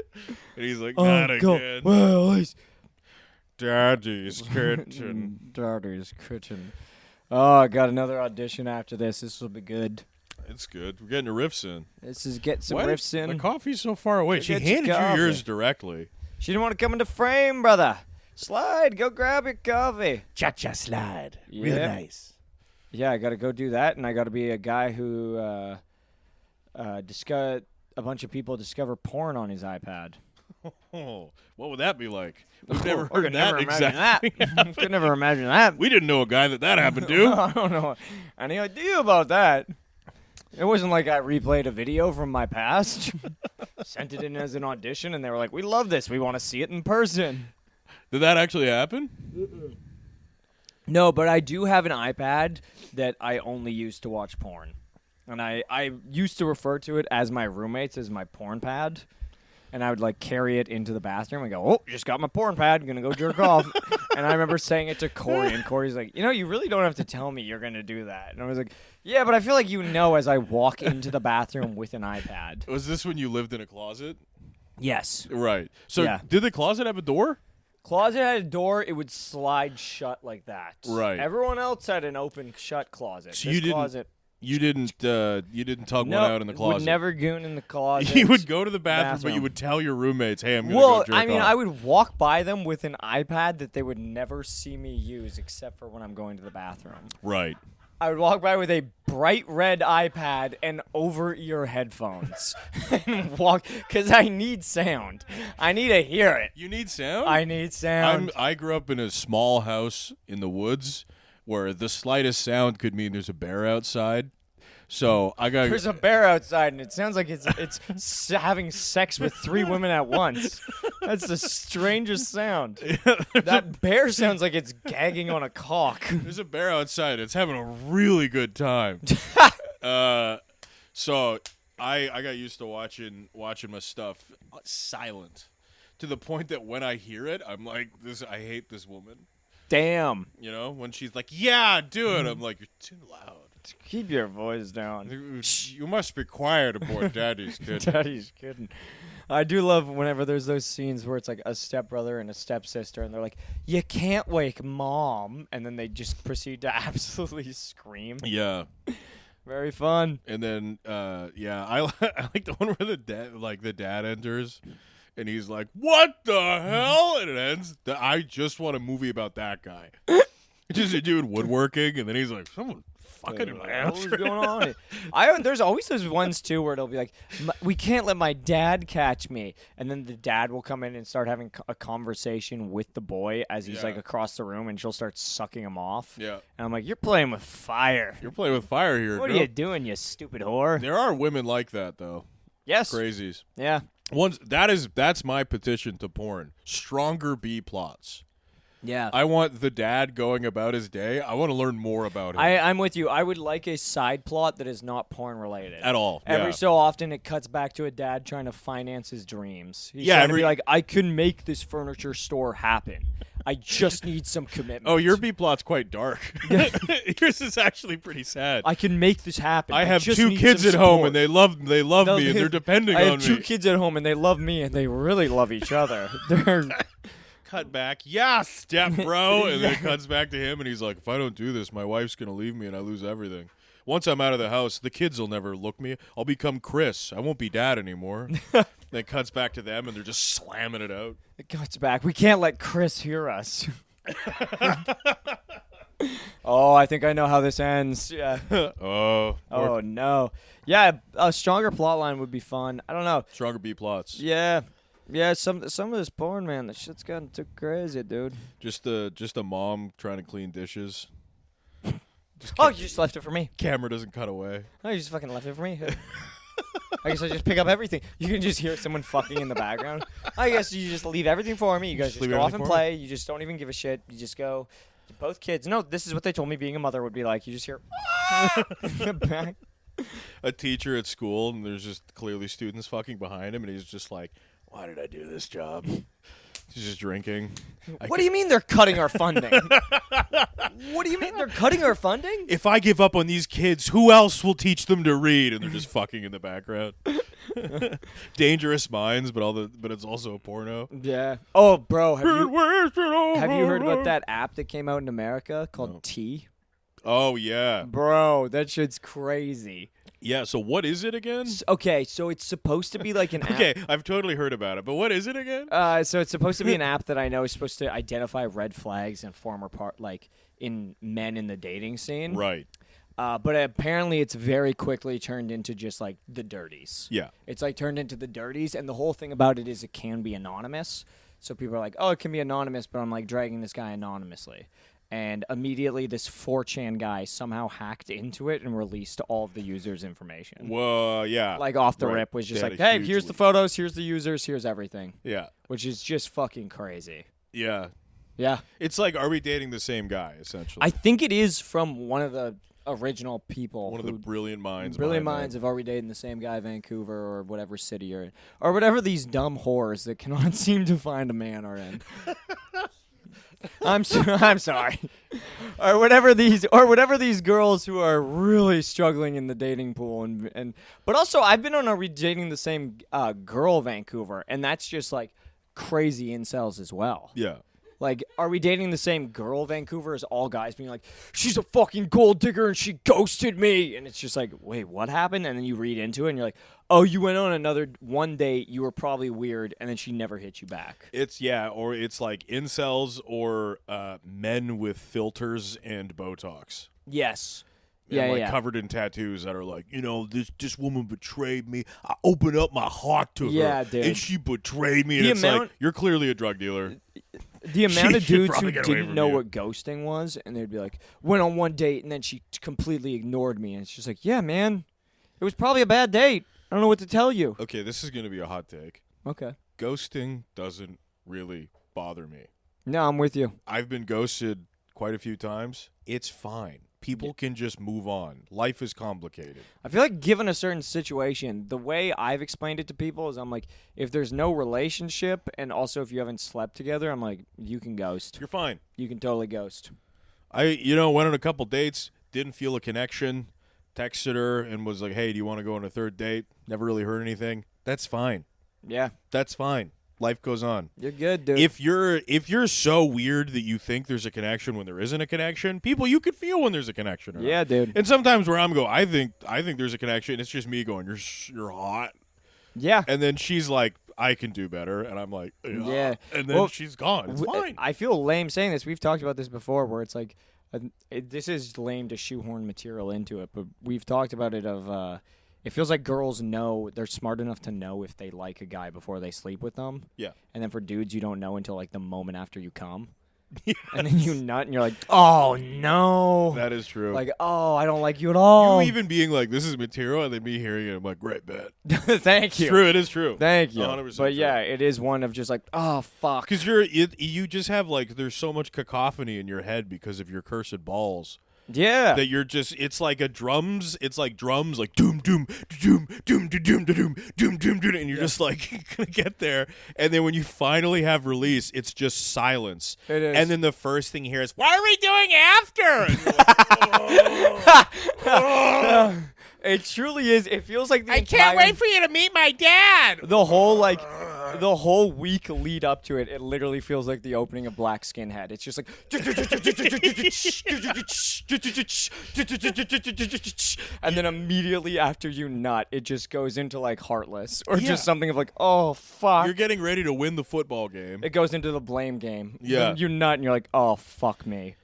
he's like, not Uncle again. Willie's. Daddy's kitchen. Daddy's kitchen. Oh, I got another audition after this. This will be good. It's good. We're getting the riffs in. This is get some Why riffs in. The coffee's so far away. She Get your handed you coffee. yours directly. She didn't want to come into frame, brother. Slide, go grab your coffee. Cha-cha slide. Yeah. Real nice. Yeah, I got to go do that, and I got to be a guy who a bunch of people discover porn on his iPad. Oh, what would that be like? We've never I heard could that never imagine exactly. that. Could never imagine that. We didn't know a guy that happened to. I don't know any idea about that. It wasn't like I replayed a video from my past, sent it in as an audition, and they were like, we love this. We want to see it in person. Did that actually happen? No, but I do have an iPad that I only use to watch porn. And I used to refer to it as my roommates as my porn pad. And I would, like, carry it into the bathroom and go, oh, just got my porn pad. Going to go jerk off. And I remember saying it to Corey. And Corey's like, you know, you really don't have to tell me you're going to do that. And I was like, yeah, but I feel like you know as I walk into the bathroom with an iPad. Was this when you lived in a closet? Yes. Right. So Yeah. did the closet have a door? Closet had a door, it would slide shut like that. Right. Everyone else had an open shut closet. So This you didn't- closet, You didn't tug one out in the closet. would never goon in the closet. You would go to the bathroom, but you would tell your roommates, "Hey, I'm gonna Well, go jerk I mean, off." I would walk by them with an iPad that they would never see me use except for when I'm going to the bathroom. Right. I would walk by with a bright red iPad and over-ear headphones and walk because I need sound. I need to hear it. You need sound? I need sound. I grew up in a small house in the woods where the slightest sound could mean there's a bear outside. So I got There's a bear outside, and it sounds like it's having sex with 3 women at once. That's the strangest sound. That bear sounds like it's gagging on a cock. There's a bear outside. It's having a really good time. So I got used to watching my stuff silent to the point that when I hear it, I'm like, I hate this woman. Damn. You know, when she's like, "Yeah, do it," I'm like, "You're too loud. Keep your voice down. You must be quiet aboard Daddy's Kitten." Daddy's kidding. I do love whenever there's those scenes where it's like a stepbrother and a stepsister, and they're like, "You can't wake Mom," and then they just proceed to absolutely scream. Yeah. Very fun. And then, I like the one where the dad enters, and he's like, "What the hell?" And it ends. I just want a movie about that guy. It's just a dude woodworking, and then he's like, "Someone fucking in my house." What's going on? There's always those ones too where it'll be like, "We can't let my dad catch me," and then the dad will come in and start having a conversation with the boy as he's like across the room, and she'll start sucking him off. Yeah. And I'm like, "You're playing with fire. You're playing with fire here. What are you doing, you stupid whore?" There are women like that, though. Yes. Crazies. Yeah. That's my petition to porn. Stronger B plots. Yeah. I want the dad going about his day. I want to learn more about him. I'm with you. I would like a side plot that is not porn related. At all. Every so often, it cuts back to a dad trying to finance his dreams. He's Yeah, trying to be like, "I can make this furniture store happen. I just need some commitment." Oh, your B plot's quite dark. Yours is actually pretty sad. I can make this happen. I have just 2 need kids some at home, support." and they love me, and they're depending I on have 2 me. kids at home, and they love me, and they really love each other. They're Cut back, yeah, step bro, and then it cuts back to him, and he's like, "If I don't do this, my wife's gonna leave me, and I lose everything. Once I'm out of the house, the kids will never look me. I'll become Chris. I won't be dad anymore." Then it cuts back to them, and they're just slamming it out. It cuts back. We can't let Chris hear us. Oh, I think I know how this ends. Yeah. Oh, Oh no. Yeah, a stronger plot line would be fun. I don't know. stronger B plots. Yeah. Yeah, some of this porn, man, the shit's gotten too crazy, dude. Just a mom trying to clean dishes. Oh, you just left it for me. Camera doesn't cut away. Oh, you just fucking left it for me. I guess I just pick up everything. You can just hear someone fucking in the background. I guess you just leave everything for me. You guys just leave go off everything and for me? play. You just don't even give a shit. You just go. Both kids. No, this is what they told me being a mother would be like. You just hear in the back. A teacher at school, and there's just clearly students fucking behind him, and he's just like, "Why did I do this job?" He's just drinking. What do you mean they're cutting our funding? What do you mean they're cutting our funding? If I give up on these kids, who else will teach them to read? And they're just fucking in the background. Dangerous Minds, but it's also a porno. Yeah. Oh, bro, have you heard about that app that came out in America called T? Oh yeah, Bro, that shit's crazy. yeah. So what is it again? Okay, so it's supposed to be like an app. Okay, I've totally heard about it, but what is it again? So it's supposed to be an app that I know is supposed to identify red flags and in men in the dating scene. Right. But apparently it's very quickly turned into just like the dirties. Yeah. It's like turned into the dirties, and the whole thing about it is it can be anonymous. So people are like, "Oh, it can be anonymous," but I'm like dragging this guy anonymously. And immediately this 4chan guy somehow hacked into it and released all of the users' information. Well, yeah. Like off the Right. rip was just They like, had a "Hey, huge here's the leak. photos, here's the users, here's everything." Yeah. Which is just fucking crazy. Yeah. Yeah. It's like, are we dating the same guy, essentially? I think it is from one of the original people. One of the brilliant minds. Brilliant behind minds of Are We Dating the Same Guy, Vancouver, or whatever city you're in. Or whatever these dumb whores that cannot seem to find a man are in. I'm sorry. Or whatever these girls who are really struggling in the dating pool and but also I've been on a dating the same girl Vancouver, and that's just like crazy incels as well. Yeah. Like, are we dating the same girl, Vancouver? Is all guys being like, she's a fucking gold digger and she ghosted me? And it's just like, wait, what happened? And then you read into it and you're like, oh, you went on one date, you were probably weird, and then she never hit you back. Or it's like incels or men with filters and Botox. Yes. And covered in tattoos that are like, this woman betrayed me. I opened up my heart to her, dude. and she betrayed me. And it's like, you're clearly a drug dealer. The amount of dudes who get away didn't from know you. what ghosting was, and they'd be like, went on one date, and then she completely ignored me. And it's just like, yeah, man, it was probably a bad date. I don't know what to tell you. Okay, this is going to be a hot take. Okay. Ghosting doesn't really bother me. No, I'm with you. I've been ghosted quite a few times. It's fine. People can just move on. Life is complicated. I feel like given a certain situation, the way I've explained it to people is I'm like, if there's no relationship and also if you haven't slept together, I'm like, you can ghost. You're fine. You can totally ghost. I went on a couple dates, didn't feel a connection, texted her and was like, hey, do you want to go on a third date? Never really heard anything. That's fine. Yeah. That's fine. Life goes on. You're good, dude. If you're so weird that you think there's a connection when there isn't a connection, people, you can feel when there's a connection. Or yeah, not. dude. And sometimes where I'm going, I think there's a connection. It's just me going, you're hot. Yeah. And then she's like, I can do better, and I'm like, ugh. Yeah. And then she's gone. It's fine. I feel lame saying this. We've talked about this before, where it's like, this is lame to shoehorn material into it, but we've talked about it of. It feels like girls know, they're smart enough to know if they like a guy before they sleep with them. Yeah. And then for dudes, you don't know until like the moment after you come. Yes. And then you nut and you're like, oh no. That is true. Like, oh, I don't like you at all. You even being like, this is material, and then me hearing it, I'm like, great bet. Thank you. It's true. It is true. Thank you. 100% But true. yeah, it is one of just like, oh, fuck. Because you just have like, there's so much cacophony in your head because of your cursed balls. Yeah. That you're just, it's like drums, like doom, doom, doom, doom, doom, doom, doom, doom, doom, and you're just like, gonna get there. And then when you finally have release, it's just silence. It is. And then the first thing you hear is, what are we doing after? And you're like, oh. It truly is. It feels like I can't wait for you to meet my dad. the whole week lead up to it. It literally feels like the opening of Black Skinhead. It's just like, and then immediately after you nut, it just goes into like Heartless or just something of like, oh fuck. You're getting ready to win the football game. It goes into the blame game. Yeah. You nut and you're like, oh fuck me.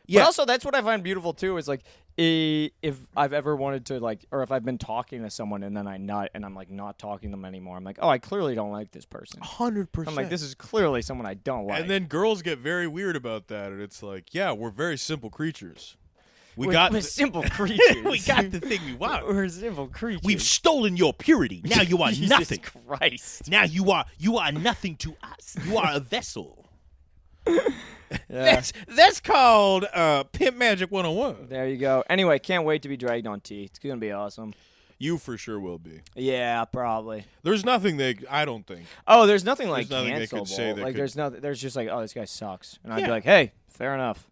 Yeah. But also, that's what I find beautiful too. Is like, if I've ever wanted to like, or if I've been talking to someone and then I nut and I'm like not talking to them anymore, I'm like, oh, I clearly don't like this person. 100%. I'm like, this is clearly someone I don't like. And then girls get very weird about that, and it's like, yeah, we're very simple creatures. We're simple creatures. We got the thing we want. We're simple creatures. We've stolen your purity. Now you are Jesus nothing. Christ. Now you are nothing to us. You are a vessel. Yeah. That's called Pimp Magic 101. There you go. Anyway, can't wait to be dragged on T. It's gonna be awesome. You for sure will be. Yeah, probably. There's nothing I don't think. Oh, there's nothing like There's nothing they cancelable. could say that like could- there's nothing. There's just like, oh, this guy sucks, and I'd be Yeah. like, hey, fair enough.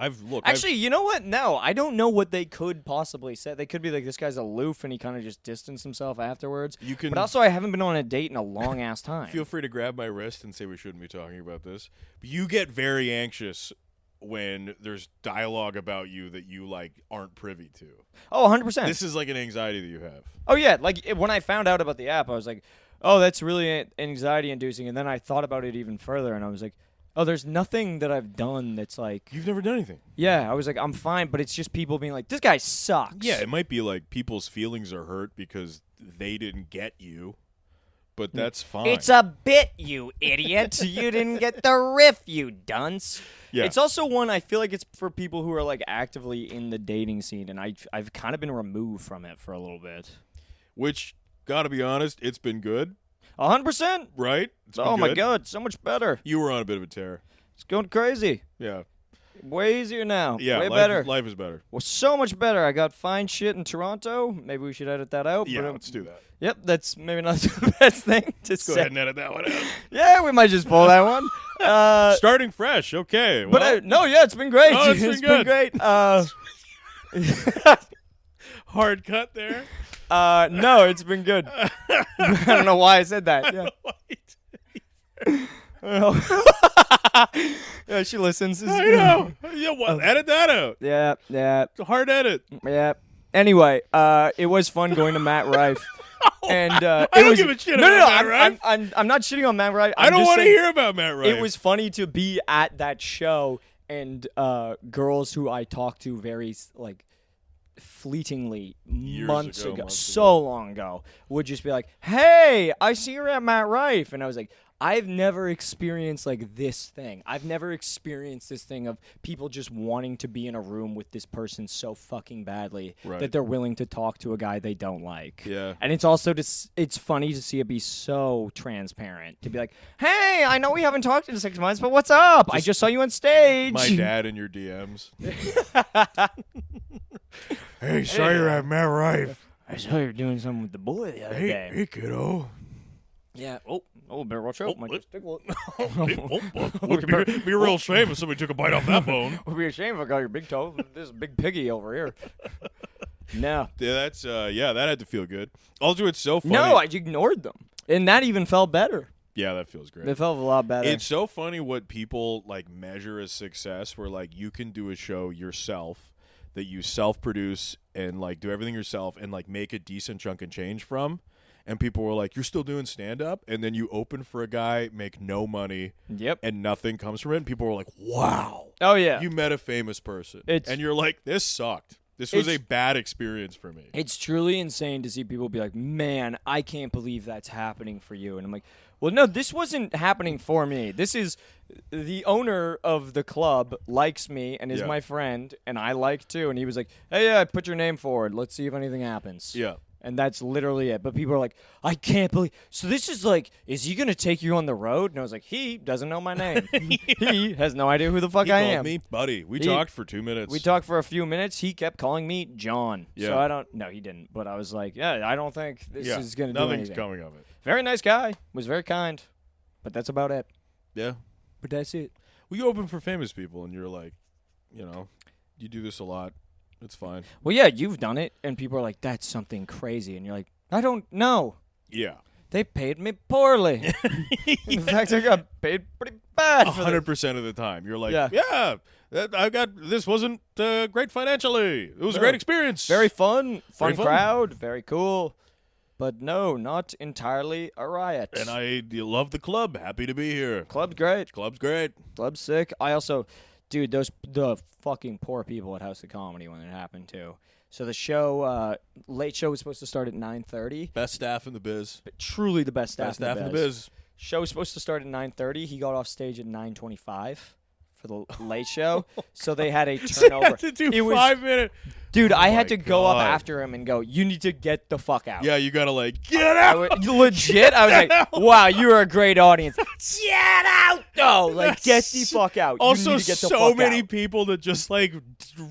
Actually, You know what? No, I don't know what they could possibly say. They could be like, this guy's aloof, and he kind of just distanced himself afterwards. You can But also, I haven't been on a date in a long ass time. feel free to grab my wrist and say we shouldn't be talking about this. But you get very anxious when there's dialogue about you that you like aren't privy to. Oh, 100%. This is like an anxiety that you have. Oh, yeah. Like, when I found out about the app, I was like, oh, that's really anxiety-inducing. And then I thought about it even further, and I was like, oh, there's nothing that I've done that's like... You've never done anything. Yeah, I was like, I'm fine, but it's just people being like, this guy sucks. Yeah, it might be like people's feelings are hurt because they didn't get you, but that's fine. It's a bit, you idiot. You didn't get the riff, you dunce. Yeah. It's also one, I feel like it's for people who are like actively in the dating scene, and I've kind of been removed from it for a little bit. Which, gotta be honest, it's been good, 100%? right? It's been Oh my good. God, so much better. You were on a bit of a tear. It's going crazy. Yeah. Way easier now. Yeah, Way life, better. Life is better. Well, so much better. I got fine shit in Toronto. Maybe we should edit that out. Yeah, but, let's do that. Yep, that's maybe not the best thing to Go say. ahead and edit that one out. Yeah, we might just pull that one. Starting fresh, okay. But Well, no, yeah, it's been great. Oh, it's been good. great. hard cut there. No, it's been good. I don't know why I said that. Yeah. I don't know. Yeah, she listens. I know. Yeah, well, edit that out. Yeah. It's a hard edit. Yeah. Anyway, it was fun going to Matt Rife. And I it don't was, give a shit no, about no, Matt Rife. I'm not shitting on Matt Rife. I don't want to hear about Matt Rife. It was funny to be at that show and girls who I talked to very like fleetingly months ago, so long ago, would just be like, "Hey, I see you're at Matt Rife," and I was like, I've never experienced like this thing. I've never experienced this thing of people just wanting to be in a room with this person so fucking badly that they're willing to talk to a guy they don't like. Yeah. And it's also it's funny to see it be so transparent. To be like, hey, I know we haven't talked in 6 months, but what's up? I just saw you on stage. My dad in your DMs. Hey, saw you at Matt Rife. I saw you were doing something with the boy the other day. Hey, kiddo. Yeah. Oh, better watch out. Might just tickle it. Would be a real shame if somebody took a bite off that bone. Would be a shame if I got your big toe. This big piggy over here. No. Yeah, that's that had to feel good. Also, it's so funny. No, I ignored them, and that even felt better. Yeah, that feels great. It felt a lot better. It's so funny what people like measure as success. Where like you can do a show yourself that you self-produce and like do everything yourself and like make a decent chunk of change from. And people were like, "You're still doing stand-up?" And then you open for a guy, make no money, and nothing comes from it. And people were like, "Wow, oh yeah, you met a famous person." And you're like, "This sucked. This was a bad experience for me." It's truly insane to see people be like, "Man, I can't believe that's happening for you." And I'm like, "Well, no, this wasn't happening for me. This is the owner of the club likes me and is my friend, and I like too." And he was like, "Hey, yeah, put your name forward. Let's see if anything happens." Yeah. And that's literally it. But people are like, I can't believe. So this is like, is he going to take you on the road? And I was like, he doesn't know my name. He has no idea who the fuck I am. He called me buddy. We talked for 2 minutes. We talked for a few minutes. He kept calling me John. Yeah. So I don't, no, he didn't. But I was like, yeah, I don't think this is going to do anything. Nothing's coming of it. Very nice guy. Was very kind. But that's about it. Yeah. But that's it. Well, you open for famous people and you're like, you do this a lot. It's fine. Well, yeah, you've done it. And people are like, that's something crazy. And you're like, I don't know. Yeah. They paid me poorly. In fact, I got paid pretty bad. 100% of the time. You're like, this wasn't great financially. It was a great experience. Very fun. Fun crowd. Very cool. But no, not entirely a riot. And I love the club. Happy to be here. Club's great. Club's great. Club's sick. I also, dude, the fucking poor people at House of Comedy when it happened too. So the show, late show was supposed to start at 9:30. Best staff in the biz. Truly the best staff in the biz. Show was supposed to start at 9:30. He got off stage at 9:25 for the late show. So they had a turnover. So you had to do 5 minutes. Dude, I had to go up after him and go, you need to get the fuck out. Yeah, you got to like, get out. Legit, I was like, wow, you are a great audience. Get out, though. Like, get the fuck out. Also, you need to get the so fuck many out. people that just like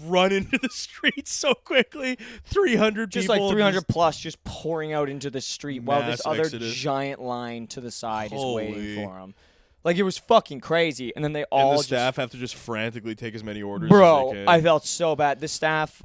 run into the streets so quickly. 300 just people. Like 300 plus just pouring out into the street while this other exodus. Giant line to the side is waiting for them. Like, it was fucking crazy. And then they all and the staff have to just frantically take as many orders as Bro, they can. I felt so bad. The staff,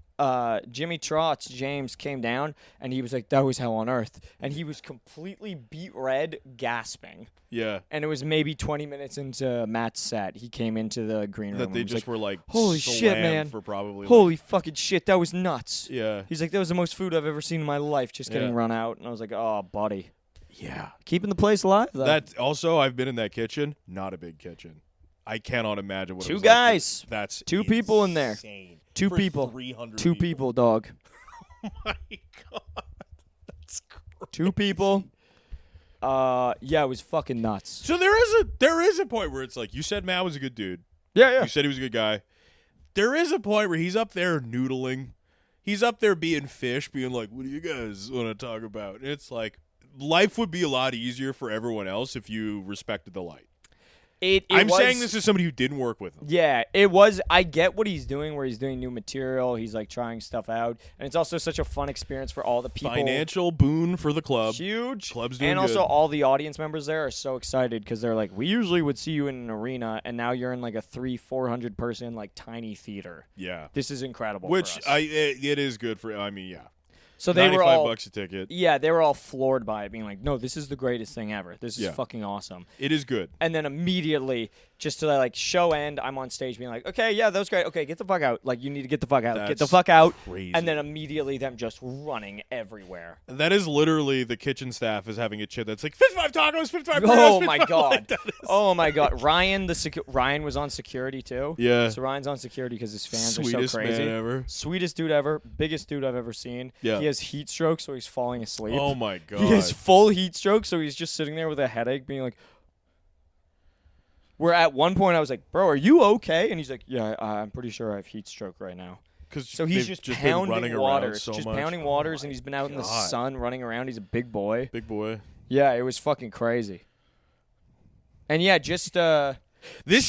Jimmy Trotz, James, came down, and he was like, that was hell on earth. And he was completely beet red, gasping. Yeah. And it was maybe 20 minutes into Matt's set. He came into the green room. That they and was just were like, holy shit, man. For probably holy fucking shit, that was nuts. Yeah. He's like, that was the most food I've ever seen in my life, just getting run out. And I was like, oh, buddy. Yeah. Keeping the place alive, though. That also, I've been in that kitchen. Not a big kitchen. I cannot imagine what it was guys. Like. That's two people in there. Two for people. 300 Two people, dog. Oh my god. That's crazy. Two people. Yeah, it was fucking nuts. So there is a point where it's like, you said Matt was a good dude. Yeah. You said he was a good guy. There is a point where he's up there noodling. He's up there being fish, being like, what do you guys want to talk about? And it's like, life would be a lot easier for everyone else if you respected the light. I'm saying this as somebody who didn't work with him. Yeah, it was. I get what he's doing, where he's doing new material. He's like trying stuff out, and it's also such a fun experience for all the people. Financial boon for the club. Huge. Club's doing and also good. all the audience members there are so excited because they're like, we usually would see you in an arena, and now you're in like a 300-400 person like tiny theater. Yeah, this is incredible. Which for us. it is good for. I mean, yeah. So they were all $95 a ticket. Yeah, they were all floored by it, being like, "No, this is the greatest thing ever. This is fucking awesome." It is good. And then immediately, just to like show end, I'm on stage being like, "Okay, yeah, that was great. Okay, get the fuck out. Like, you need to get the fuck out. Get the That's fuck out." crazy. And then immediately them just running everywhere. That is literally the kitchen staff is having a chit that's like 55 tacos, 55 burritos. Oh 55. my god! Oh my god! Ryan, Ryan was on security too. Yeah. So Ryan's on security because his fans are Sweetest so crazy. man ever. Sweetest dude ever. Biggest dude I've ever seen. Yeah. He has heat stroke, so he's falling asleep. Oh my god. He has full heat stroke, so he's just sitting there with a headache, being like. Where at one point I was like, "Bro, are you okay?" And he's like, "Yeah, I'm pretty sure I have heat stroke right now." So he's just been pounding running waters, so just much. pounding waters, and he's been out in the God. sun running around. He's a big boy. Big boy. Yeah, it was fucking crazy. And yeah, just This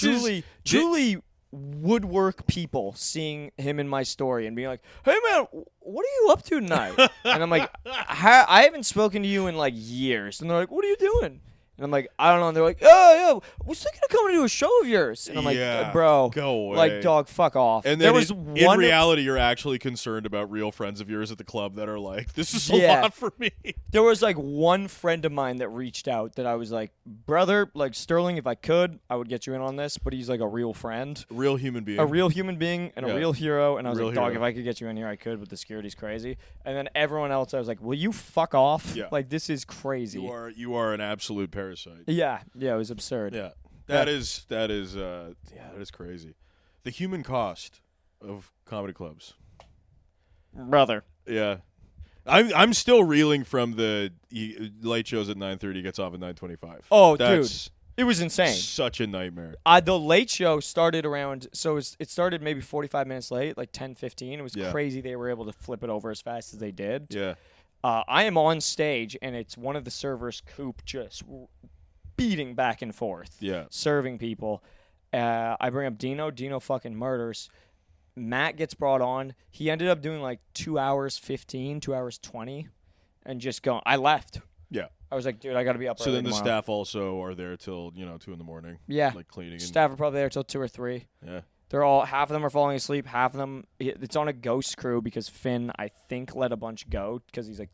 truly woodwork people seeing him in my story and being like, "Hey man, what are you up to tonight?" And I'm like, I haven't spoken to you in like years. And they're like, "What are you doing?" And I'm like, "I don't know." And they're like, "Oh, yeah, I was thinking of coming to a show of yours." And I'm like, Yeah, "Bro, go away. Like, dog, fuck off." And then there was in one reality, you're actually concerned about real friends of yours at the club that are like, "This is a Yeah. lot for me." There was like one friend of mine that reached out that I was like, "Brother, like Sterling, if I could, I would get you in on this." But he's like a real friend, Real human being. a real human being, and Yeah. a real hero. And I was Real like, "Dog, hero. if I could get you in here, I could." But the security's crazy. And then everyone else, I was like, "Will you fuck off? Yeah. Like this is crazy." You are an absolute parasite. Yeah, it was absurd. Yeah. That is crazy. The human cost of comedy clubs. Brother. Yeah. I'm still reeling from the late shows at 9:30, gets off at 9:25. Oh, That's dude, it was insane. such a nightmare. The late show started around, so it started maybe 45 minutes late, like 10:15. It was Yeah. crazy they were able to flip it over as fast as they did. Yeah. I am on stage, and it's one of the servers' coop just beating back and forth, Yeah. serving people. I bring up Dino. Dino fucking murders. Matt gets brought on. He ended up doing like 2 hours 15, 2 hours 20, and just going. I left. Yeah. I was like, dude, I got to be up So early then the tomorrow. staff also are there till 2 in the morning. Yeah. Like cleaning. And, Staff are probably there till 2 or 3. yeah. They're all, half of them are falling asleep. Half of them, it's on a ghost crew because Finn, I think, let a bunch go because he's like,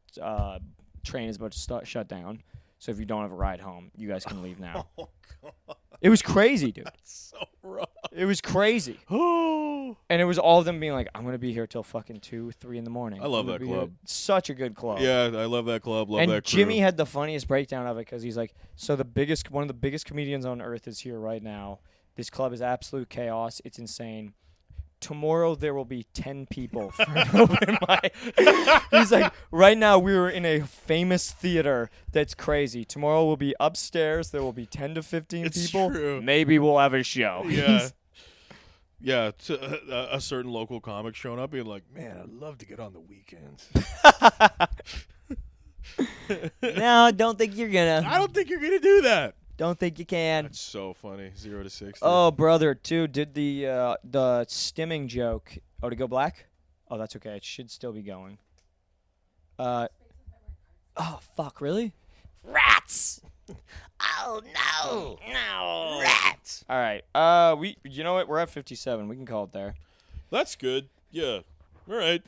train is about to shut down. So if you don't have a ride home, you guys can leave now. Oh god. It was crazy, dude. So rough. It was crazy. Oh. And it was all of them being like, I'm going to be here till fucking 2, 3 in the morning. I love I'm gonna that be here." club. Such a good club. Yeah, I love that club. Love and that crew. Jimmy had the funniest breakdown of it because he's like, so one of the biggest comedians on earth is here right now. This club is absolute chaos. It's insane. Tomorrow there will be 10 people for an open mic. He's like, right now we're in a famous theater that's crazy. Tomorrow we'll be upstairs. There will be 10 to 15 It's people. true. Maybe we'll have a show. Yeah. Yeah, a certain local comic showing up being like, man, I'd love to get on the weekends. No, I don't think you're gonna. I don't think you're going to do that. Don't think you can. That's so funny. 0 to 60. Oh, brother, too, did the stimming joke. Oh, to go black? Oh, that's okay. It should still be going. Oh, fuck, really? Rats! Oh, no. No. Rats! All right. You know what? We're at 57. We can call it there. That's good. Yeah. All right.